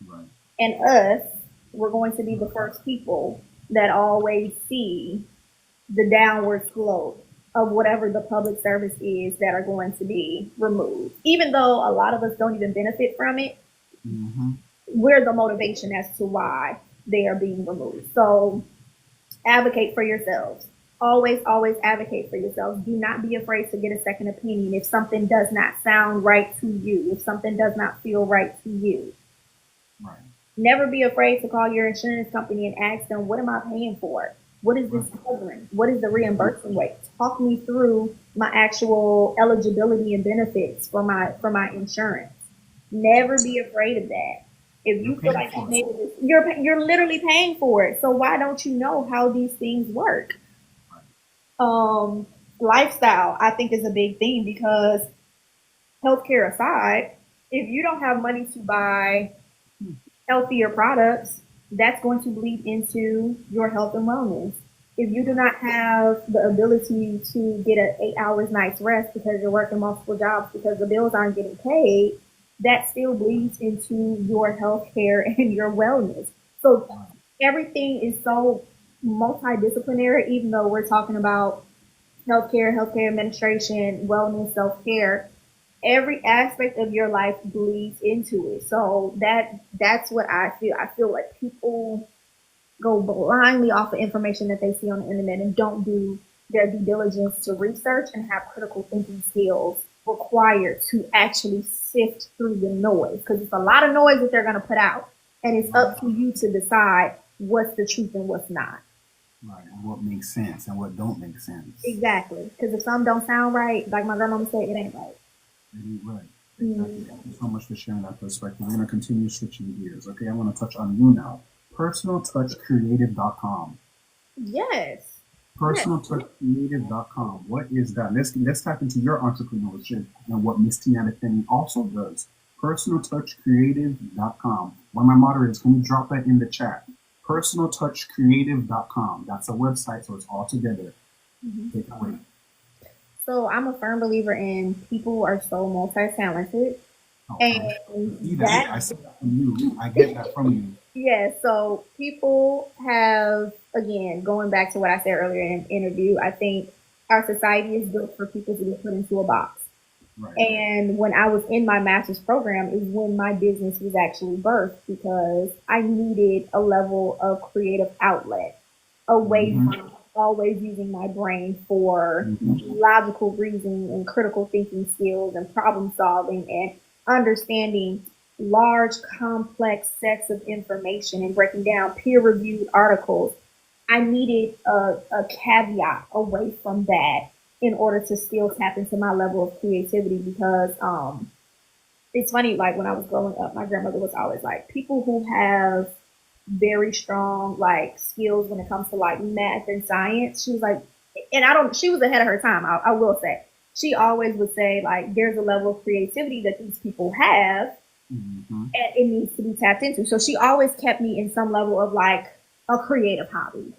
Right. And us, we're going to be the first people that always see the downward slope of whatever the public service is that are going to be removed. Even though a lot of us don't even benefit from it, Mm-hmm. we're the motivation as to why they are being removed. So advocate for yourselves. Always, always advocate for yourselves. Do not be afraid to get a second opinion if something does not sound right to you, if something does not feel right to you. Right. Never be afraid to call your insurance company and ask them, what am I paying for? What is this Right. covering? What is the reimbursement rate? Talk me through my actual eligibility and benefits for my insurance. Never be afraid of that. If You're you feel paying like for it. maybe you're literally paying for it, so why don't you know how these things work? Right. Um, Lifestyle, I think, is a big thing because healthcare aside, if you don't have money to buy Hmm. healthier products, that's going to bleed into your health and wellness. If you do Right. not have the ability to get an 8 hours night's rest because you're working multiple jobs because the bills aren't getting paid, that still bleeds into your health care and your wellness. So Right. everything is so multidisciplinary, even though we're talking about healthcare, healthcare administration, wellness, self care, every aspect of your life bleeds into it. So that's what I feel. I feel like people go blindly off of information that they see on the internet and don't do their due diligence to research and have critical thinking skills required to actually sift through the noise because it's a lot of noise that they're going to put out and it's Right. up to you to decide what's the truth and what's not. Right. And what makes sense and what don't make sense. Exactly, because if some don't sound right, like my grandmama said, it ain't right. Right. Exactly. Mm. Thank you so much for sharing that perspective. We're going to continue switching gears. Okay. I want to touch on you now. Personaltouchcreative.com. Yes. Yes. Personaltouchcreative.com. What is that? Let's tap into your entrepreneurship and what Miss Tiana Penni also does. Personaltouchcreative.com. One of my moderators, can we drop that in the chat? Personaltouchcreative.com. That's a website, so it's all together. Mhm. Take it away. So I'm a firm believer in people are so multi-talented. Okay. See And that? I that, see that from you. I get that from you. yeah, so people have, again, going back to what I said earlier in the interview, I think our society is built for people to be put into a box. Right. And when I was in my master's program is when my business was actually birthed because I needed a level of creative outlet away Mm-hmm. from always using my brain for Mm-hmm. logical reasoning and critical thinking skills and problem solving and understanding large complex sets of information and breaking down peer reviewed articles. I needed a caveat away from that in order to still tap into my level of creativity because it's funny, like when I was growing up, my grandmother was always like, people who have very strong like skills when it comes to like math and science. She was like, and I don't, she was ahead of her time. I will say, she always would say like, there's a level of creativity that these people have, Mm-hmm. and it needs to be tapped into. So she always kept me in some level of like a creative hobby.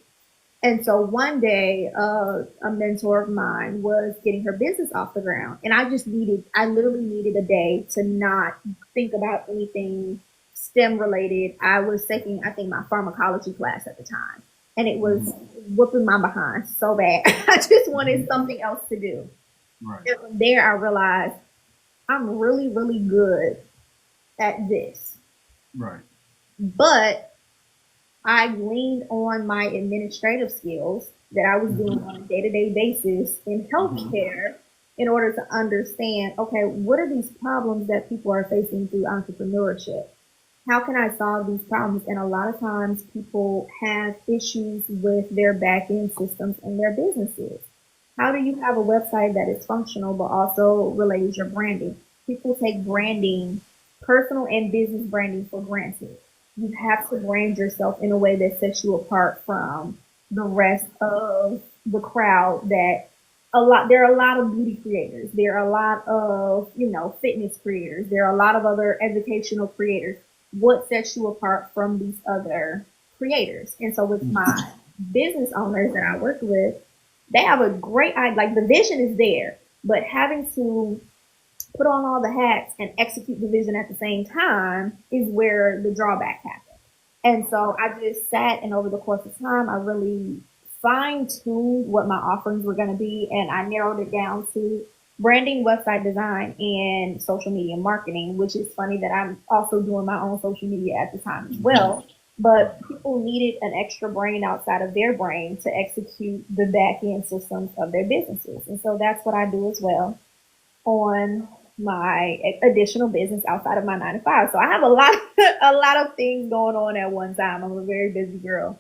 And so one day, a mentor of mine was getting her business off the ground. And I literally needed a day to not think about anything STEM related. I was taking, I think, my pharmacology class at the time. And it was Mm-hmm. whooping my behind so bad. I just wanted Mm-hmm. something else to do. Right. And from there, I realized I'm really, really good at this. Right. But I leaned on my administrative skills that I was doing Mm-hmm. on a day to day basis in Mm-hmm. healthcare in order to understand okay, what are these problems that people are facing through entrepreneurship? How can I solve these problems? And a lot of times people have issues with their back end systems in their businesses. How do you have a website that is functional but also relays your branding? People take branding, personal and business branding for granted. You have to brand yourself in a way that sets you apart from the rest of the crowd that there are a lot of beauty creators. There are a lot of, fitness creators. There are a lot of other educational creators. What sets you apart from these other creators? And so with my business owners that I work with, they have a great idea. Like the vision is there, but having to put on all the hats and execute the vision at the same time is where the drawback happens. And so I just sat and over the course of time, I really fine tuned what my offerings were going to be. And I narrowed it down to branding, website design, and social media marketing, which is funny that I'm also doing my own social media at the time as Mm-hmm. well. But people needed an extra brain outside of their brain to execute the back end systems of their businesses. And so that's what I do as well on my additional business outside of my 9 to 5. So I have a lot, a lot of things going on at one time. I'm a very busy girl.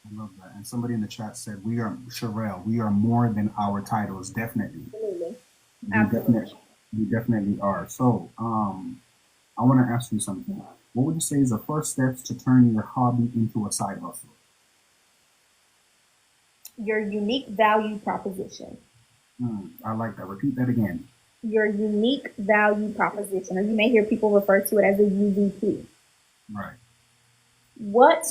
I love that. And somebody in the chat said, "We are Sherelle. We are more than our titles. Definitely, Absolutely, we absolutely. definitely are." So, I want to ask you something. What would you say is the first steps to turn your hobby into a side hustle? Your unique value proposition. I like that. Repeat that again. Your unique value proposition, or you may hear people refer to it as a UVP. Right. What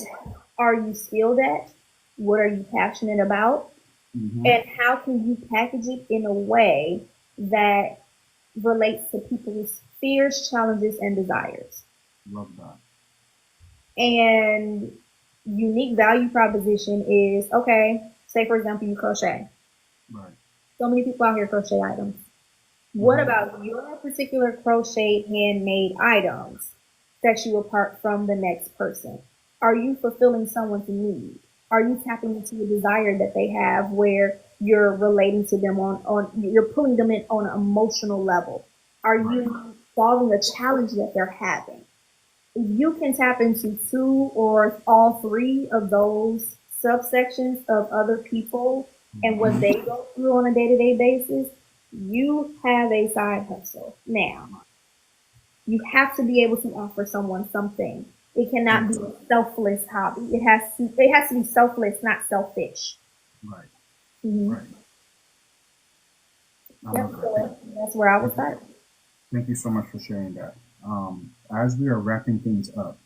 are you skilled at? What are you passionate about? Mm-hmm. And how can you package it in a way that relates to people's fears, challenges, and desires? Love that. And unique value proposition is okay, say for example, you crochet. Right. So many people out here crochet items. What Mm-hmm. about your particular crochet handmade items set you apart from the next person? Are you fulfilling someone's need? Are you tapping into a desire that they have where you're relating to them on you're pulling them in on an emotional level? Are Right. you solving a challenge that they're having? If you can tap into two or all three of those subsections of other people and what Mm-hmm. they go through on a day to day basis, you have a side hustle. Now, you have to be able to offer someone something. It cannot be Yes. a selfless hobby. It has to be selfless, not selfish. Right. Mm-hmm. Right. I Yep. love that. So that's where I would Thank you. start. Thank you so much for sharing that. As we are wrapping things up,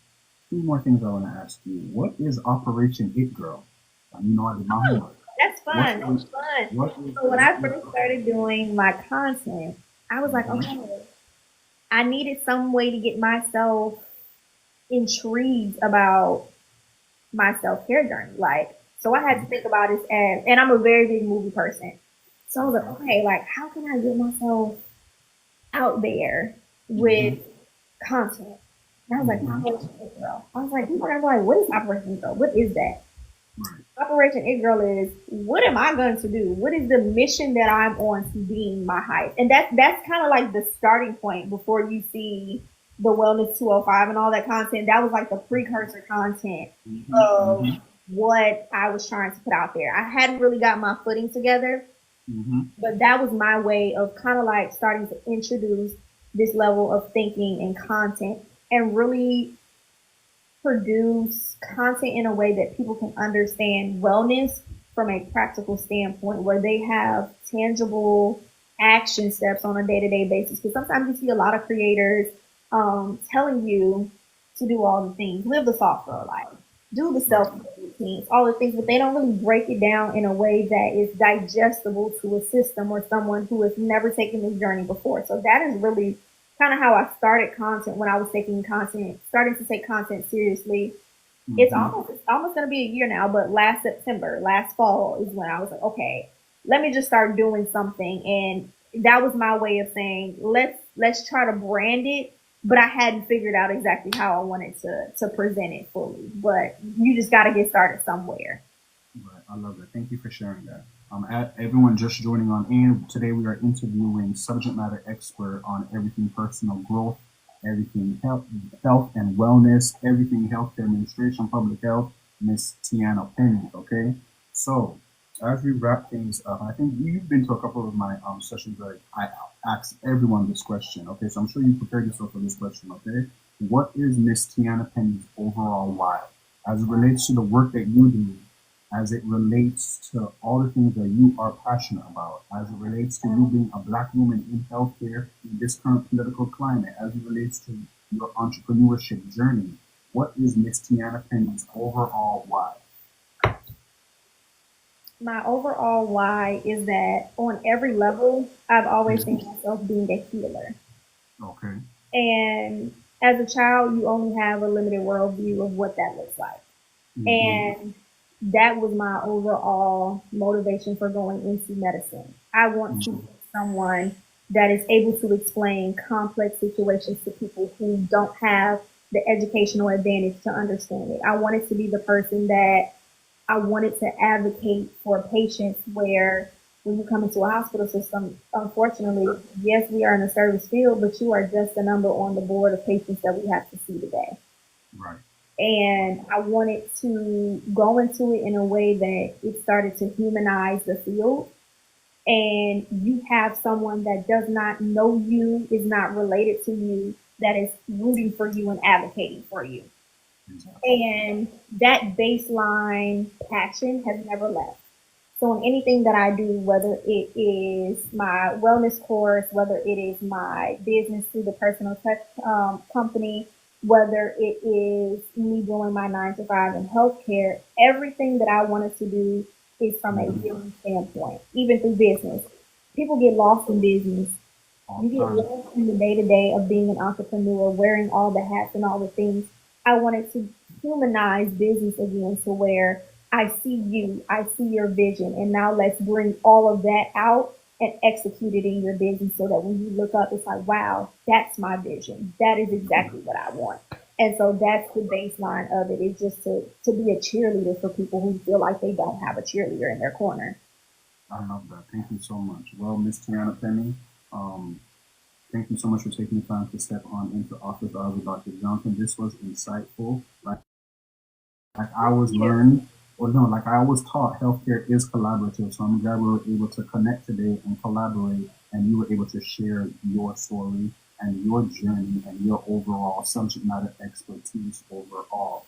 two more things I want to ask you. What is Operation It Girl? You know, I did my homework. That's What fun. is That's fun. what is So when what I is first started doing my content, I was like, Mhm. okay, I needed some way to get myself intrigued about my self care journey. Like, so I had to think about this as, and I'm a very big movie person. So I was like, Okay. okay, like, how can I get myself out there Mm-hmm. with content? And I was like, Mm-hmm. Operation It Girl. I was like, people are like, what is Operation It Girl? What is that? Right. Operation It Girl is, what am I going to do? What is the mission that I'm on to being my height? And that's kind of like the starting point before you see the Wellness 205 and all that content. That was like the precursor content Mm-hmm. of Mm-hmm. what I was trying to put out there. I hadn't really got my footing together, Mm-hmm. but that was my way of kind of like starting to introduce this level of thinking and content and really produce content in a way that people can understand wellness from a practical standpoint where they have tangible action steps on a day-to-day basis, because sometimes you see a lot of creators telling you to do all the things, live the soft girl life, do the Right. self routines, all the things, but they don't really break it down in a way that is digestible to a system or someone who has never taken this journey before. So that is really kind of how I started content when I was starting to take content seriously. Mm-hmm. It's almost going to be a year now, but last September, last fall is when I was like, okay, let me just start doing something, and that was my way of saying let's try to brand it. But I hadn't figured out exactly how I wanted to present it fully. But you just got to get started somewhere. Right. I love that. Thank you for sharing that. Everyone just joining on in, today we are interviewing subject matter expert on everything personal growth, everything health and wellness, everything healthcare administration, public health, Miss Tiana Penni. Okay. So as we wrap things up, I think you've been to a couple of my sessions where I ask everyone this question. Okay. So I'm sure you prepared yourself for this question. Okay. What is Miss Tiana Penni's overall why? As it relates to the work that you do, as it relates to all the things that you are passionate about, as it relates to you being a black woman in healthcare in this current political climate, as it relates to your entrepreneurship journey. What is Miss Tiana Penny's overall why? My overall why is that on every level, I've always seen Mhm. myself being a healer. Okay. And as a child, you only have a limited worldview of what that looks like. Mm-hmm. And that was my overall motivation for going into medicine. I want to Mm-hmm. be someone that is able to explain complex situations to people who don't have the educational advantage to understand it. I wanted to be the person that I wanted to advocate for patients where when you come into a hospital system, unfortunately, yes, we are in a service field, but you are just a number on the board of patients that we have to see today. Right. Right. And I wanted to go into it in a way that it started to humanize the field. And you have someone that does not know you, is not related to you, that is rooting for you and advocating for you. Exactly. And that baseline passion has never left. So in anything that I do, whether it is my wellness course, whether it is my business through the personal touch company, whether it is me doing my 9 to 5 in healthcare, everything that I wanted to do is from a Mm-hmm. healing standpoint, even through business. People get lost in business. All You the get time. lost in the day to day of being an entrepreneur, wearing all the hats and all the things. I wanted to humanize business again to where I see you, I see your vision, and now let's bring all of that out and execute it in your business so that when you look up, it's like, wow, that's my vision. That is exactly what I want. And so that's the baseline of it, is just to be a cheerleader for people who feel like they don't have a cheerleader in their corner. I love that. Thank you so much. Well, Miss Tiana Penny, um, thank you so much for taking the time to step on into Office Hours with Dr. Johnson. This was insightful. Like I was learned, or no, like I was taught, healthcare is collaborative. So I'm glad we were able to connect today and collaborate, and you were able to share your story and your journey and your overall subject matter expertise overall.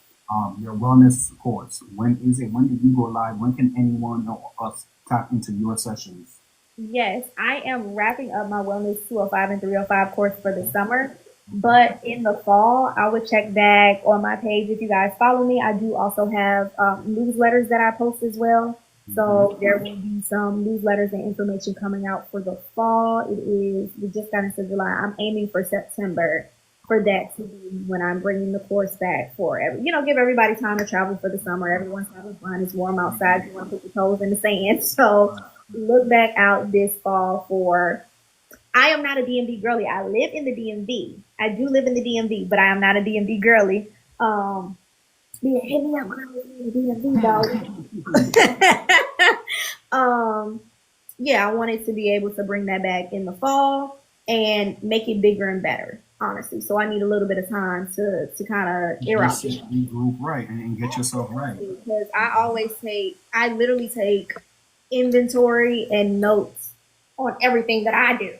Your wellness course, when is it? When did you go live? When can anyone or us tap into your sessions? Yes, I am wrapping up my Wellness 205 and 305 course for the Okay. summer. Okay. But in the fall, I would check back on my page. If you guys follow me, I do also have newsletters that I post as well. So there will be some newsletters and information coming out for the fall. We just got into July. I'm aiming for September for that to be when I'm bringing the course back for give everybody time to travel for the summer. Everyone's having fun. It's warm outside. You want to put your toes in the sand. So look back out this fall for. I am not a DMV girly. I live in the DMV. I do live in the DMV, but I am not a DMV girly. Yeah, hit me up when I was in the DMV, though. Yeah, I wanted to be able to bring that back in the fall and make it bigger and better, honestly. So I need a little bit of time to kind of air out this. Regroup right and get yourself right. Because I literally take inventory and notes on everything that I do.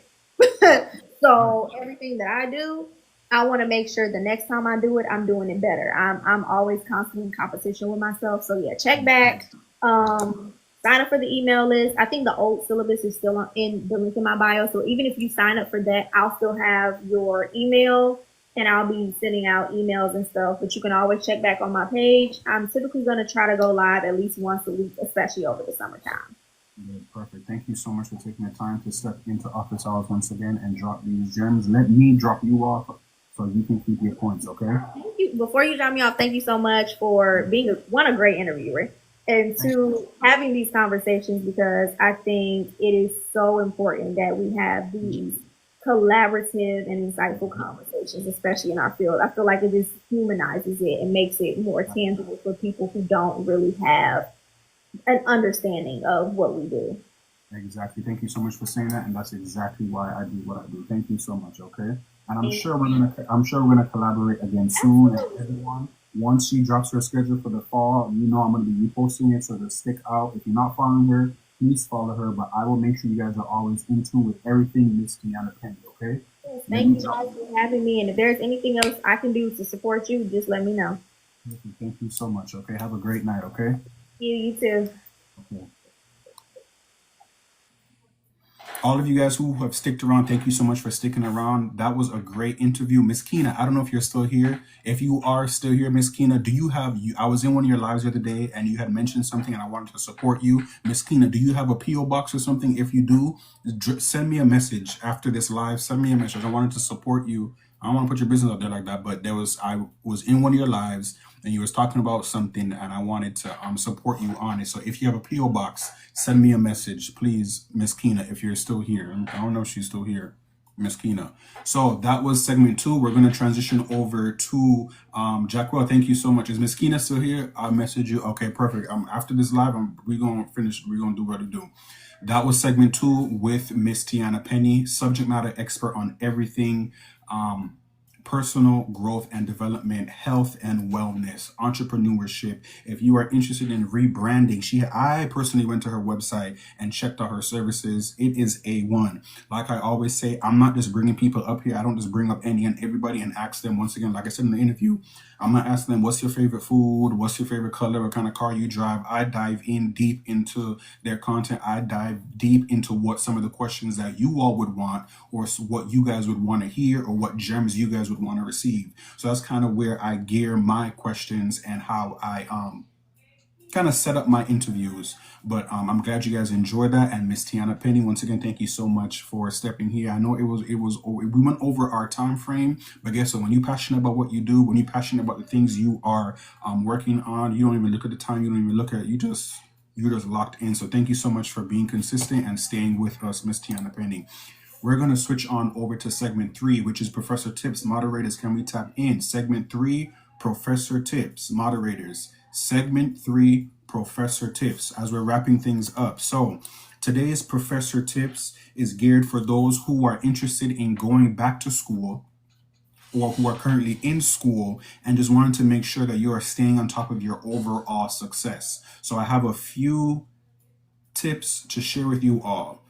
So everything that I do, I want to make sure the next time I do it, I'm doing it better. I'm always constantly in competition with myself. So yeah, check back. Sign up for the email list. I think the old syllabus is still in the link in my bio. So even if you sign up for that, I'll still have your email and I'll be sending out emails and stuff. But you can always check back on my page. I'm typically going to try to go live at least once a week, especially over the summertime. Yeah, perfect. Thank you so much for taking the time to step into office hours once again and drop these gems. Let me drop you off so you can keep your points, okay? Thank you. Before you drop me off, thank you so much for being a great interviewer and two, having these conversations because I think it is so important that we have these collaborative and insightful conversations, especially in our field. I feel like it just humanizes it and makes it more tangible for people who don't really have an understanding of what we do. Exactly. Thank you so much for saying that, and that's exactly why I do what I do. Thank you so much. Okay, and I'm sure we're gonna collaborate again soon. And everyone, once she drops her schedule for the fall, you know I'm gonna be reposting it, so to stick out. If you're not following her, please follow her. But I will make sure you guys are always in tune with everything Miss Tiana Penni. Okay. Yes, thank you guys for having me. And if there's anything else I can do to support you, just let me know. Thank you so much. Okay. Have a great night. Okay. You too. Okay. All of you guys who have sticked around, thank you so much for sticking around. That was a great interview. Miss Keena, I don't know if you're still here. If you are still here, Miss Keena, do you have, I was in one of your lives the other day and you had mentioned something and I wanted to support you. Miss Keena, do you have a P.O. box or something? If you do, send me a message after this live. Send me a message. I wanted to support you. I don't want to put your business out there like that, but I was in one of your lives and you was talking about something and I wanted to support you on it. So if you have a P.O. box, send me a message, please, Miss Keena, if you're still here. I don't know if she's still here, Miss Keena. So that was segment 2. We're going to transition over to Jackwell. Thank you so much. Is Miss Keena still here? I'll message you. Okay, perfect. After this live, we're going to finish. We're going to do what we do. That was segment 2 with Miss Tiana Penni, subject matter expert on everything personal growth and development, health and wellness, entrepreneurship. If you are interested in rebranding, I personally went to her website and checked out her services. It is A1. Like I always say, I'm not just bringing people up here. I don't just bring up any and everybody and ask them, once again, like I said in the interview, I'm not asking them, what's your favorite food? What's your favorite color? What kind of car you drive? I dive in deep into their content. I dive deep into what some of the questions that you all would want or what you guys would want to hear or what gems you guys would want to receive. So that's kind of where I gear my questions and how I kind of set up my interviews. But I'm glad you guys enjoyed that. And Miss Tiana Penni, once again, thank you so much for stepping here. I know we went over our time frame, but guess what? When you're passionate about what you do, when you're passionate about the things you are working on, you don't even look at the time. You don't even look at it. You're just locked in. So thank you so much for being consistent and staying with us, Miss Tiana Penni. We're going to switch on over to segment 3, which is Professor Tips. Moderators, can we tap in? Segment 3, Professor Tips. Moderators, segment 3, Professor Tips, as we're wrapping things up. So today's Professor Tips is geared for those who are interested in going back to school or who are currently in school and just wanted to make sure that you are staying on top of your overall success. So I have a few tips to share with you all.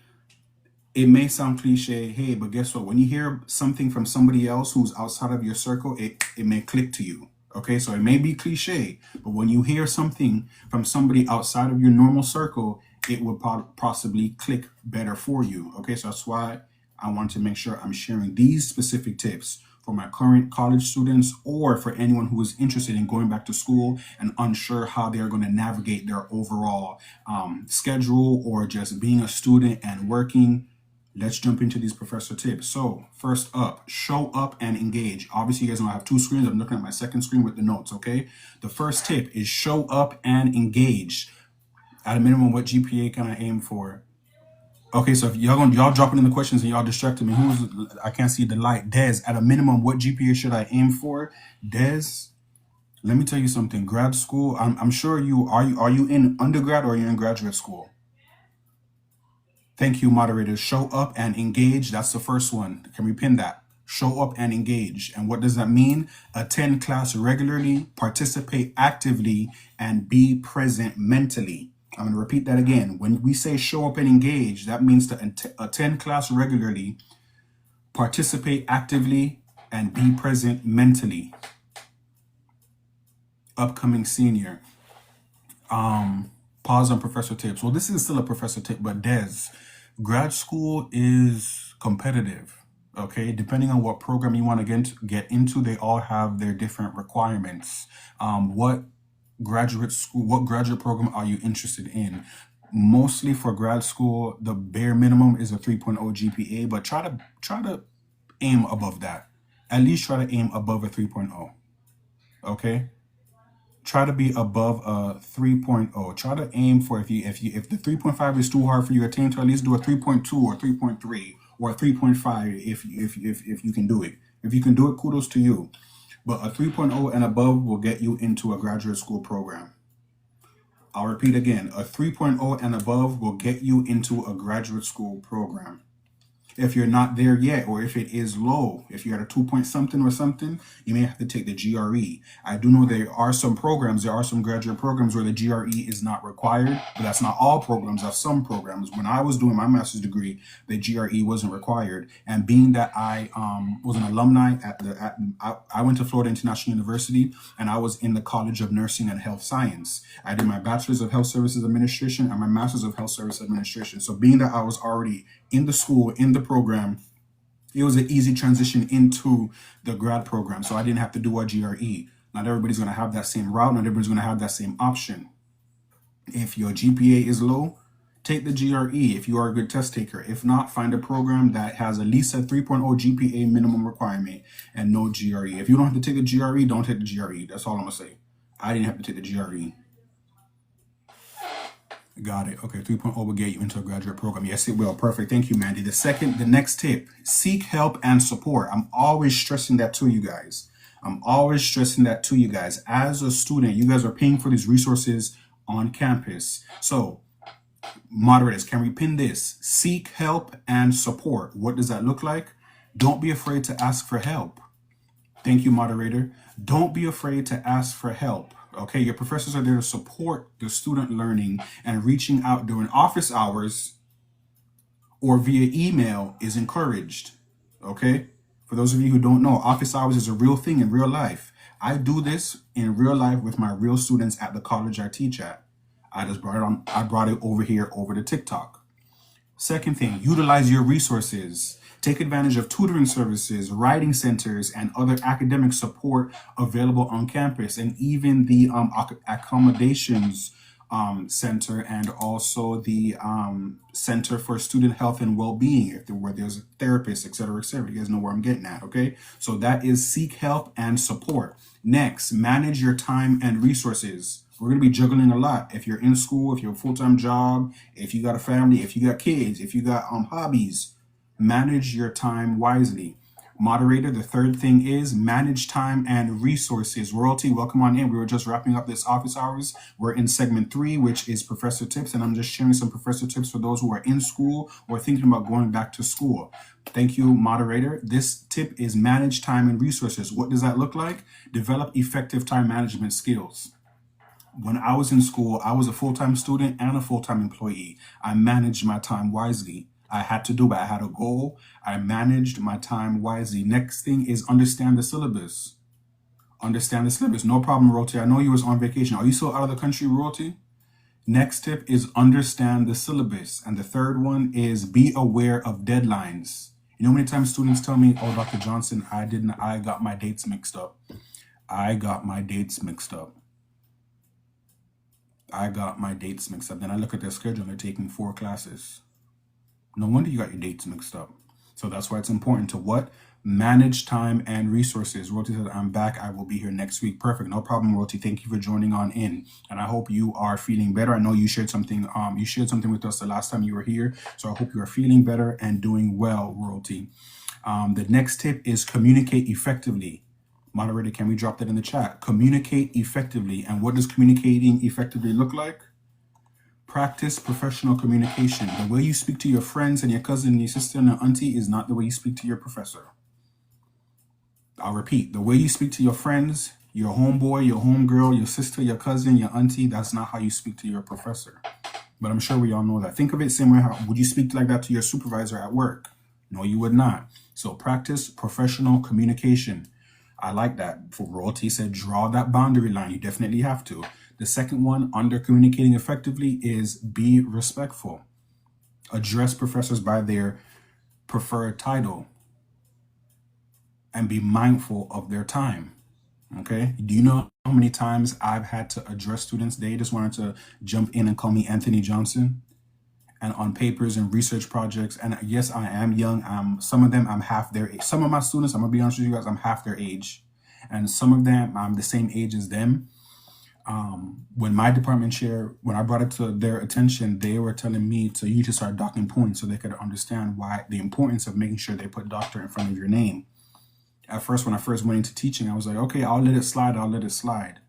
It may sound cliche, hey, but guess what? When you hear something from somebody else who's outside of your circle, it may click to you. Okay, so it may be cliche, but when you hear something from somebody outside of your normal circle, it would possibly click better for you. Okay, so that's why I want to make sure I'm sharing these specific tips for my current college students or for anyone who is interested in going back to school and unsure how they're going to navigate their overall schedule or just being a student and working. Let's jump into these professor tips. So first up, show up and engage. Obviously, you guys know I have two screens. I'm looking at my second screen with the notes, okay? The first tip is show up and engage. At a minimum, what GPA can I aim for? Okay, so if y'all dropping in the questions and y'all distracted me. I can't see the light. Des, at a minimum, what GPA should I aim for? Des, let me tell you something. Grad school, I'm sure are you in undergrad or are you in graduate school? Thank you, moderators. Show up and engage. That's the first one. Can we pin that? Show up and engage. And what does that mean? Attend class regularly, participate actively, and be present mentally. I'm going to repeat that again. When we say show up and engage, that means to attend class regularly, participate actively, and be present mentally. Upcoming senior. Pause on professor tips. Well, this is still a professor tip, but Des, grad school is competitive. Okay, depending on what program you want to get into, they all have their different requirements. What graduate program are you interested in? Mostly for grad school, the bare minimum is a 3.0 GPA, but try to aim above that. At least try to aim above a 3.0. Okay? Try to be above a 3.0. Try to aim for if the 3.5 is too hard for you to attain, to at least do a 3.2 or 3.3 or a 3.5 if you can do it. If you can do it, kudos to you. But a 3.0 and above will get you into a graduate school program. I'll repeat again, a 3.0 and above will get you into a graduate school program. If you're not there yet, or if it is low, if you're at a 2 point something or something, you may have to take the GRE. I do know there are some graduate programs where the GRE is not required, but that's not all programs. That's some programs. When I was doing my master's degree, the GRE wasn't required. And being that I was an alumni I went to Florida International University, and I was in the College of Nursing and Health Science. I did my bachelor's of Health Services Administration and my master's of Health Service Administration. So being that I was already in the school, in the program, it was an easy transition into the grad program. So I didn't have to do a GRE. Not everybody's going to have that same route. Not everybody's going to have that same option. If your GPA is low, take the GRE if you are a good test taker. If not, find a program that has at least a 3.0 GPA minimum requirement and no GRE. If you don't have to take the GRE, don't take the GRE. That's all I'm going to say. I didn't have to take the GRE. Got it. Okay, 3.0 will get you into a graduate program. Yes, it will. Perfect. Thank you, Mandy. The next tip, seek help and support. I'm always stressing that to you guys. As a student, you guys are paying for these resources on campus. So, moderators, can we pin this? Seek help and support. What does that look like? Don't be afraid to ask for help. Thank you, moderator. Don't be afraid to ask for help. Okay, your professors are there to support the student learning, and reaching out during office hours or via email is encouraged. Okay, for those of you who don't know, office hours is a real thing in real life. I do this in real life with my real students at the college I teach at. I brought it over here over to TikTok. Second thing, utilize your resources. Take advantage of tutoring services, writing centers, and other academic support available on campus, and even the accommodations center, and also the Center for Student Health and Well-Being, where there's a therapist, et cetera, et cetera. You guys know where I'm getting at, okay? So that is seek help and support. Next, manage your time and resources. We're going to be juggling a lot. If you're in school, if you have a full-time job, if you got a family, if you got kids, if you got hobbies, manage your time wisely. Moderator, the third thing is manage time and resources. Royalty, welcome on in. We were just wrapping up this office hours. We're in segment 3, which is professor tips, and I'm just sharing some professor tips for those who are in school or thinking about going back to school. Thank you, moderator. This tip is manage time and resources. What does that look like? Develop effective time management skills. When I was in school, I was a full-time student and a full-time employee. I managed my time wisely. I had to do it. I had a goal. I managed my time wisely. Next thing is understand the syllabus. Understand the syllabus. No problem, Royalty. I know you was on vacation. Are you still out of the country, Royalty? Next tip is understand the syllabus. And the third one is be aware of deadlines. You know how many times students tell me, oh, Dr. Johnson, I got my dates mixed up. I got my dates mixed up. I got my dates mixed up. Then I look at their schedule and they're taking 4 classes. No wonder you got your dates mixed up. So that's why it's important to what? Manage time and resources. Roti said, I'm back. I will be here next week. Perfect. No problem, Roti. Thank you for joining on in. And I hope you are feeling better. I know you shared something with us the last time you were here. So I hope you are feeling better and doing well, Roti. The next tip is communicate effectively. Moderator, can we drop that in the chat? Communicate effectively. And what does communicating effectively look like? Practice professional communication. The way you speak to your friends and your cousin and your sister and your auntie is not the way you speak to your professor. I'll repeat, the way you speak to your friends, your homeboy, your homegirl, your sister, your cousin, your auntie, that's not how you speak to your professor. But I'm sure we all know that. Think of it same way. How would you speak like that to your supervisor at work? No, you would not. So practice professional communication. I like that. For Royalty said, draw that boundary line. You definitely have to. The second one, under communicating effectively, is be respectful. Address professors by their preferred title and be mindful of their time. Okay? Do you know how many times I've had to address students? They just wanted to jump in and call me Anthony Johnson. And on papers and research projects, and yes, I am young. Some of them, I'm half their age. Some of my students, I'm gonna be honest with you guys, I'm half their age. And some of them, I'm the same age as them. When my department chair, when I brought it to their attention, they were telling me to you to start docking points so they could understand why the importance of making sure they put doctor in front of your name. At first, when I first went into teaching, I was like, okay, I'll let it slide.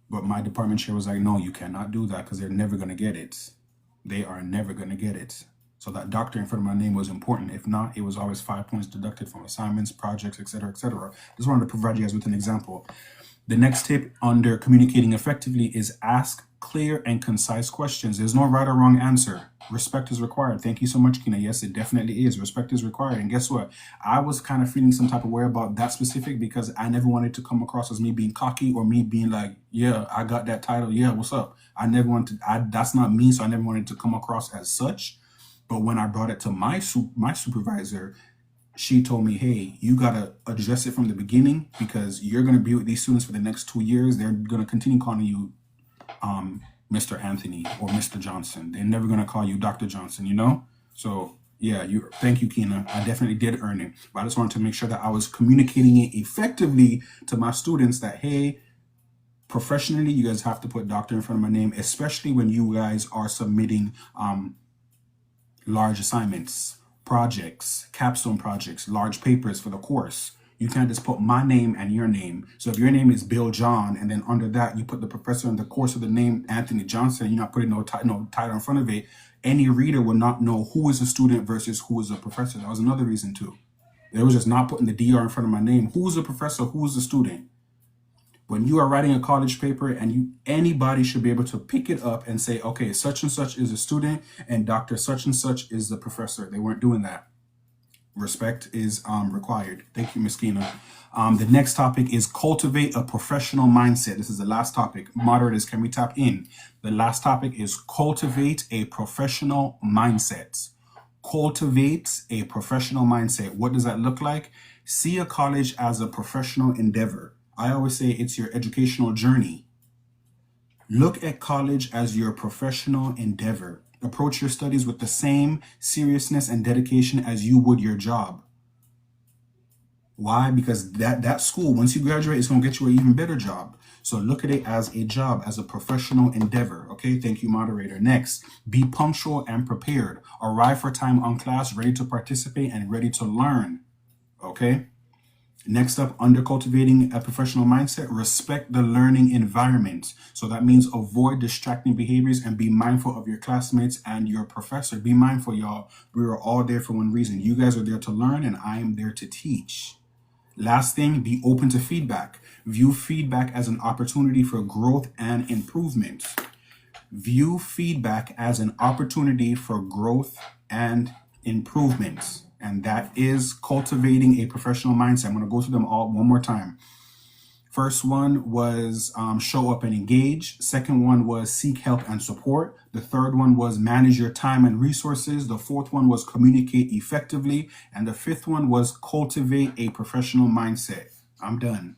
But my department chair was like, no, you cannot do that because they're never going to get it. They are never going to get it. So that doctor in front of my name was important. If not, it was always 5 points deducted from assignments, projects, etc., etc. Just wanted to provide you guys with an example. The next tip under communicating effectively is ask clear and concise questions. There's no right or wrong answer. Respect is required. Thank you so much, Kina. Yes, it definitely is. Respect is required. And guess what? I was kind of feeling some type of way about that specific because I never wanted to come across as me being cocky or me being like, yeah, I got that title. Yeah, what's up? I never wanted to, that's not me. So I never wanted to come across as such. But when I brought it to my supervisor, she told me, hey, you got to address it from the beginning because you're going to be with these students for the next 2 years. They're going to continue calling you Mr. Anthony or Mr. Johnson. They're never going to call you Dr. Johnson, you know? So, yeah, thank you, Kina. I definitely did earn it. But I just wanted to make sure that I was communicating it effectively to my students that, hey, professionally, you guys have to put doctor in front of my name, especially when you guys are submitting large assignments, projects, capstone projects, large papers for the course. You can't just put my name and your name. So if your name is Bill John, and then under that you put the professor in the course of the name Anthony Johnson, you're not putting no title in front of it, any reader would not know who is a student versus who is a professor. That was another reason too. They was just not putting the DR in front of my name. Who's a professor? Who's a student? When you are writing a college paper and anybody should be able to pick it up and say, okay, such and such is a student and Dr. such and such is the professor. They weren't doing that. Respect is required. Thank you, Ms. Kina. The next topic is cultivate a professional mindset. This is the last topic. Moderators, can we tap in? The last topic is cultivate a professional mindset. Cultivate a professional mindset. What does that look like? See a college as a professional endeavor. I always say it's your educational journey. Look at college as your professional endeavor. Approach your studies with the same seriousness and dedication as you would your job. Why? Because that school, once you graduate, is going to get you an even better job. So look at it as a job, as a professional endeavor. Okay, thank you, moderator. Next, be punctual and prepared. Arrive for time on class, ready to participate and ready to learn. Okay? Next up, under cultivating a professional mindset, respect the learning environment. So that means avoid distracting behaviors and be mindful of your classmates and your professor. Be mindful, y'all. We are all there for one reason. You guys are there to learn and I am there to teach. Last thing, be open to feedback. View feedback as an opportunity for growth and improvement. View feedback as an opportunity for growth and improvement. And that is cultivating a professional mindset. I'm going to go through them all one more time. First one was show up and engage. Second one was seek help and support. The third one was manage your time and resources. The fourth one was communicate effectively. And the fifth one was cultivate a professional mindset. I'm done.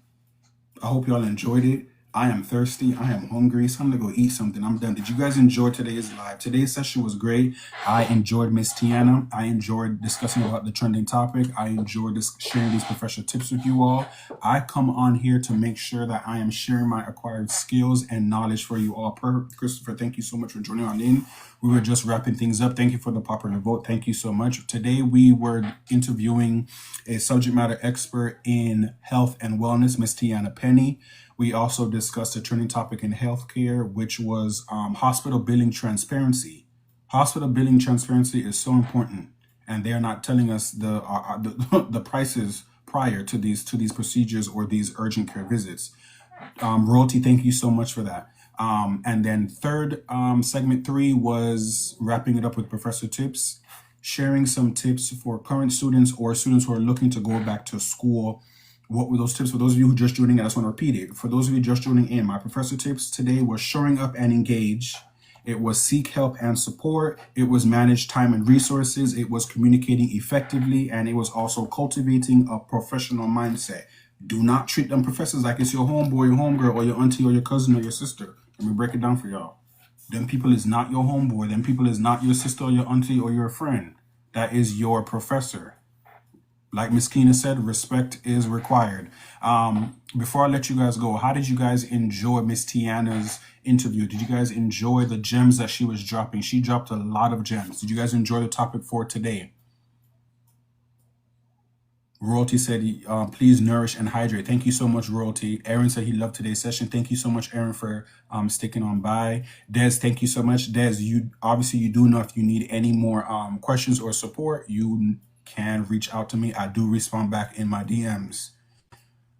I hope y'all enjoyed it. I am thirsty. I am hungry. It's time to go eat something. I'm done. Did you guys enjoy today's live? Today's session was great. I enjoyed Miss Tiana. I enjoyed discussing about the trending topic. I enjoyed sharing these professional tips with you all. I come on here to make sure that I am sharing my acquired skills and knowledge for you all. Christopher, thank you so much for joining on in. We were just wrapping things up. Thank you for the popular vote. Thank you so much. Today we were interviewing a subject matter expert in health and wellness, Miss Tiana Penni. We also discussed a trending topic in healthcare, which was hospital billing transparency. Hospital billing transparency is so important, and they are not telling us the prices prior to these procedures or these urgent care visits. Royalty, thank you so much for that. And then third, segment 3 was wrapping it up with Professor Tips, sharing some tips for current students or students who are looking to go back to school. What were those tips? For those of you who just joining in, I just want to repeat it. For those of you just joining in, my Professor Tips today was showing up and engage. It was seek help and support. It was manage time and resources. It was communicating effectively. And it was also cultivating a professional mindset. Do not treat them professors like it's your homeboy, your homegirl, or your auntie, or your cousin, or your sister. Let me break it down for y'all. Them people is not your homeboy. Them people is not your sister, or your auntie, or your friend. That is your professor. Like Miss Keena said, respect is required. Before I let you guys go, how did you guys enjoy Miss Tiana's interview? Did you guys enjoy the gems that she was dropping? She dropped a lot of gems. Did you guys enjoy the topic for today? Royalty said, please nourish and hydrate. Thank you so much, Royalty. Aaron said he loved today's session. Thank you so much, Aaron, for sticking on by. Des, thank you so much. Des, you obviously you do know if you need any more questions or support, you can reach out to me. I do respond back in my DMs.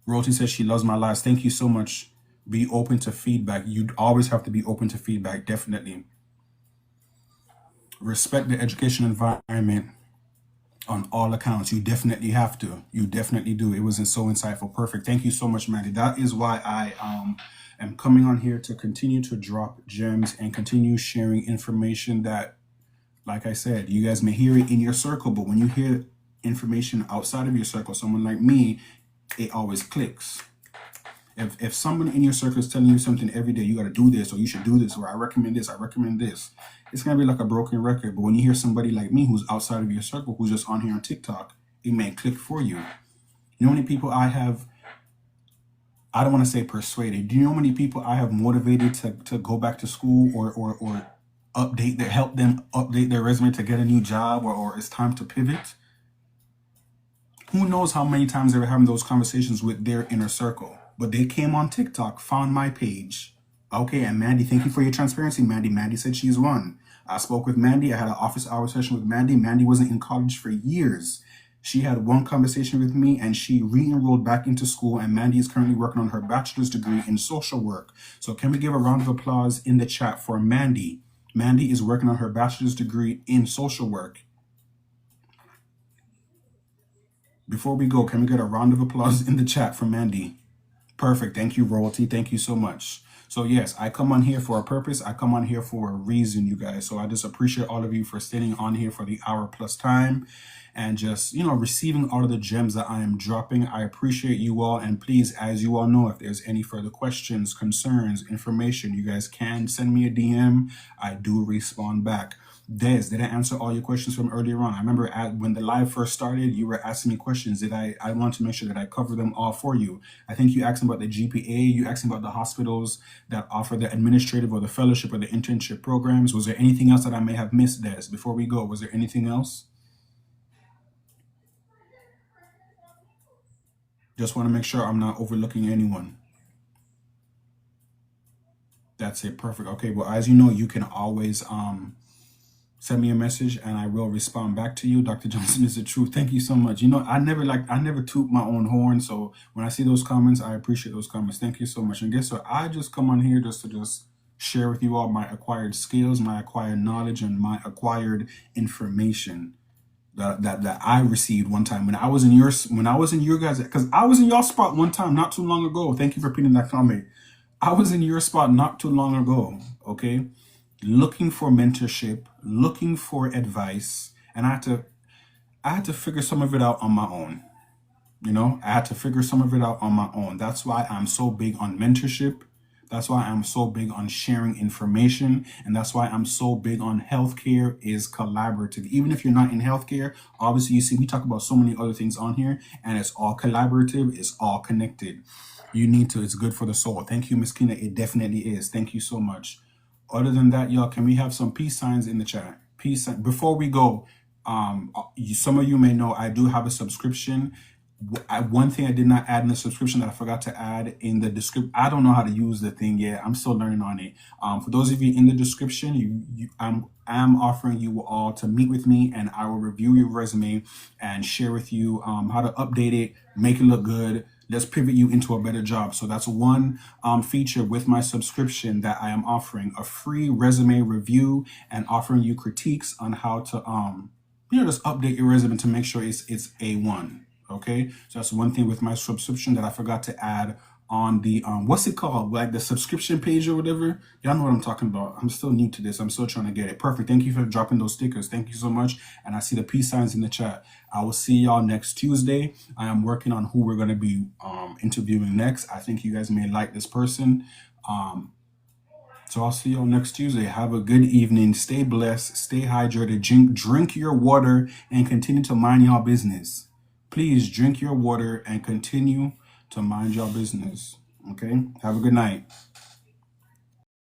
Royalty says she loves my lives. Thank you so much. Be open to feedback. You always have to be open to feedback, definitely. Respect the education environment on all accounts. You definitely have to. You definitely do. It was so insightful. Perfect. Thank you so much, Mandy. That is why I am coming on here to continue to drop gems and continue sharing information that, like I said, you guys may hear it in your circle, but when you hear information outside of your circle, someone like me, it always clicks. If someone in your circle is telling you something every day, you got to do this, or you should do this, or I recommend this, it's going to be like a broken record. But when you hear somebody like me who's outside of your circle, who's just on here on TikTok, it may click for you. You know how many people I don't want to say persuaded. Do you know how many people I have motivated to go back to school or help them update their resume to get a new job, or it's time to pivot? Who knows how many times they were having those conversations with their inner circle, but they came on TikTok, found my page. Okay, and Mandy, thank you for your transparency, Mandy. Mandy said she's one. I spoke with Mandy. I had an office hour session with Mandy. Mandy wasn't in college for years. She had one conversation with me and she re-enrolled back into school, and Mandy is currently working on her bachelor's degree in social work. So can we give a round of applause in the chat for Mandy? Mandy is working on her bachelor's degree in social work. Before we go, can we get a round of applause in the chat for Mandy? Perfect. Thank you, Royalty. Thank you so much. So yes, I come on here for a purpose. I come on here for a reason, you guys. So I just appreciate all of you for staying on here for the hour plus time and just, receiving all of the gems that I am dropping. I appreciate you all. And please, as you all know, if there's any further questions, concerns, information, you guys can send me a DM. I do respond back. Des, did I answer all your questions from earlier on? I remember when the live first started, you were asking me questions. I want to make sure that I cover them all for you. I think you asked about the GPA. You asked about the hospitals that offer the administrative or the fellowship or the internship programs. Was there anything else that I may have missed, Des? Before we go, was there anything else? Just want to make sure I'm not overlooking anyone. That's it. Perfect. Okay. Well, as you know, you can always send me a message and I will respond back to you. Dr. Johnson is the truth. Thank you so much. I never toot my own horn. So when I see those comments, I appreciate those comments. Thank you so much. And guess what? I just come on here just to share with you all my acquired skills, my acquired knowledge, and my acquired information. that I received one time when I was in your guys, because I was in your spot one time not too long ago. Thank you for putting that comment. I was in your spot not too long ago. Okay, looking for mentorship, looking for advice, and I had to figure some of it out on my own. I had to figure some of it out on my own. That's why I'm so big on mentorship. That's why I'm so big on sharing information. And that's why I'm so big on healthcare is collaborative. Even if you're not in healthcare, obviously, you see, we talk about so many other things on here, and it's all collaborative, it's all connected. You need to, it's good for the soul. Thank you, Miss Kina. It definitely is. Thank you so much. Other than that, y'all, can we have some peace signs in the chat? Peace sign. Before we go, some of you may know I do have a subscription. One thing I did not add in the subscription that I forgot to add in the description. I don't know how to use the thing yet. I'm still learning on it. For those of you in the description, I'm offering you all to meet with me, and I will review your resume and share with you how to update it, make it look good. Let's pivot you into a better job. So that's one feature with my subscription that I am offering: a free resume review and offering you critiques on how to just update your resume to make sure it's A1. Okay, so that's one thing with my subscription that I forgot to add on the what's it called, like the subscription page or whatever. Y'all know what I'm talking about. I'm still new to this. I'm still trying to get it perfect. Thank you for dropping those stickers. Thank you so much. And I see the peace signs in the chat. I will see y'all next Tuesday. I am working on who we're going to be interviewing next. I think you guys may like this person. So I'll see y'all next Tuesday. Have a good evening. Stay blessed. Stay hydrated. Drink your water and continue to mind your business. Please drink your water and continue to mind your business. Okay? Have a good night.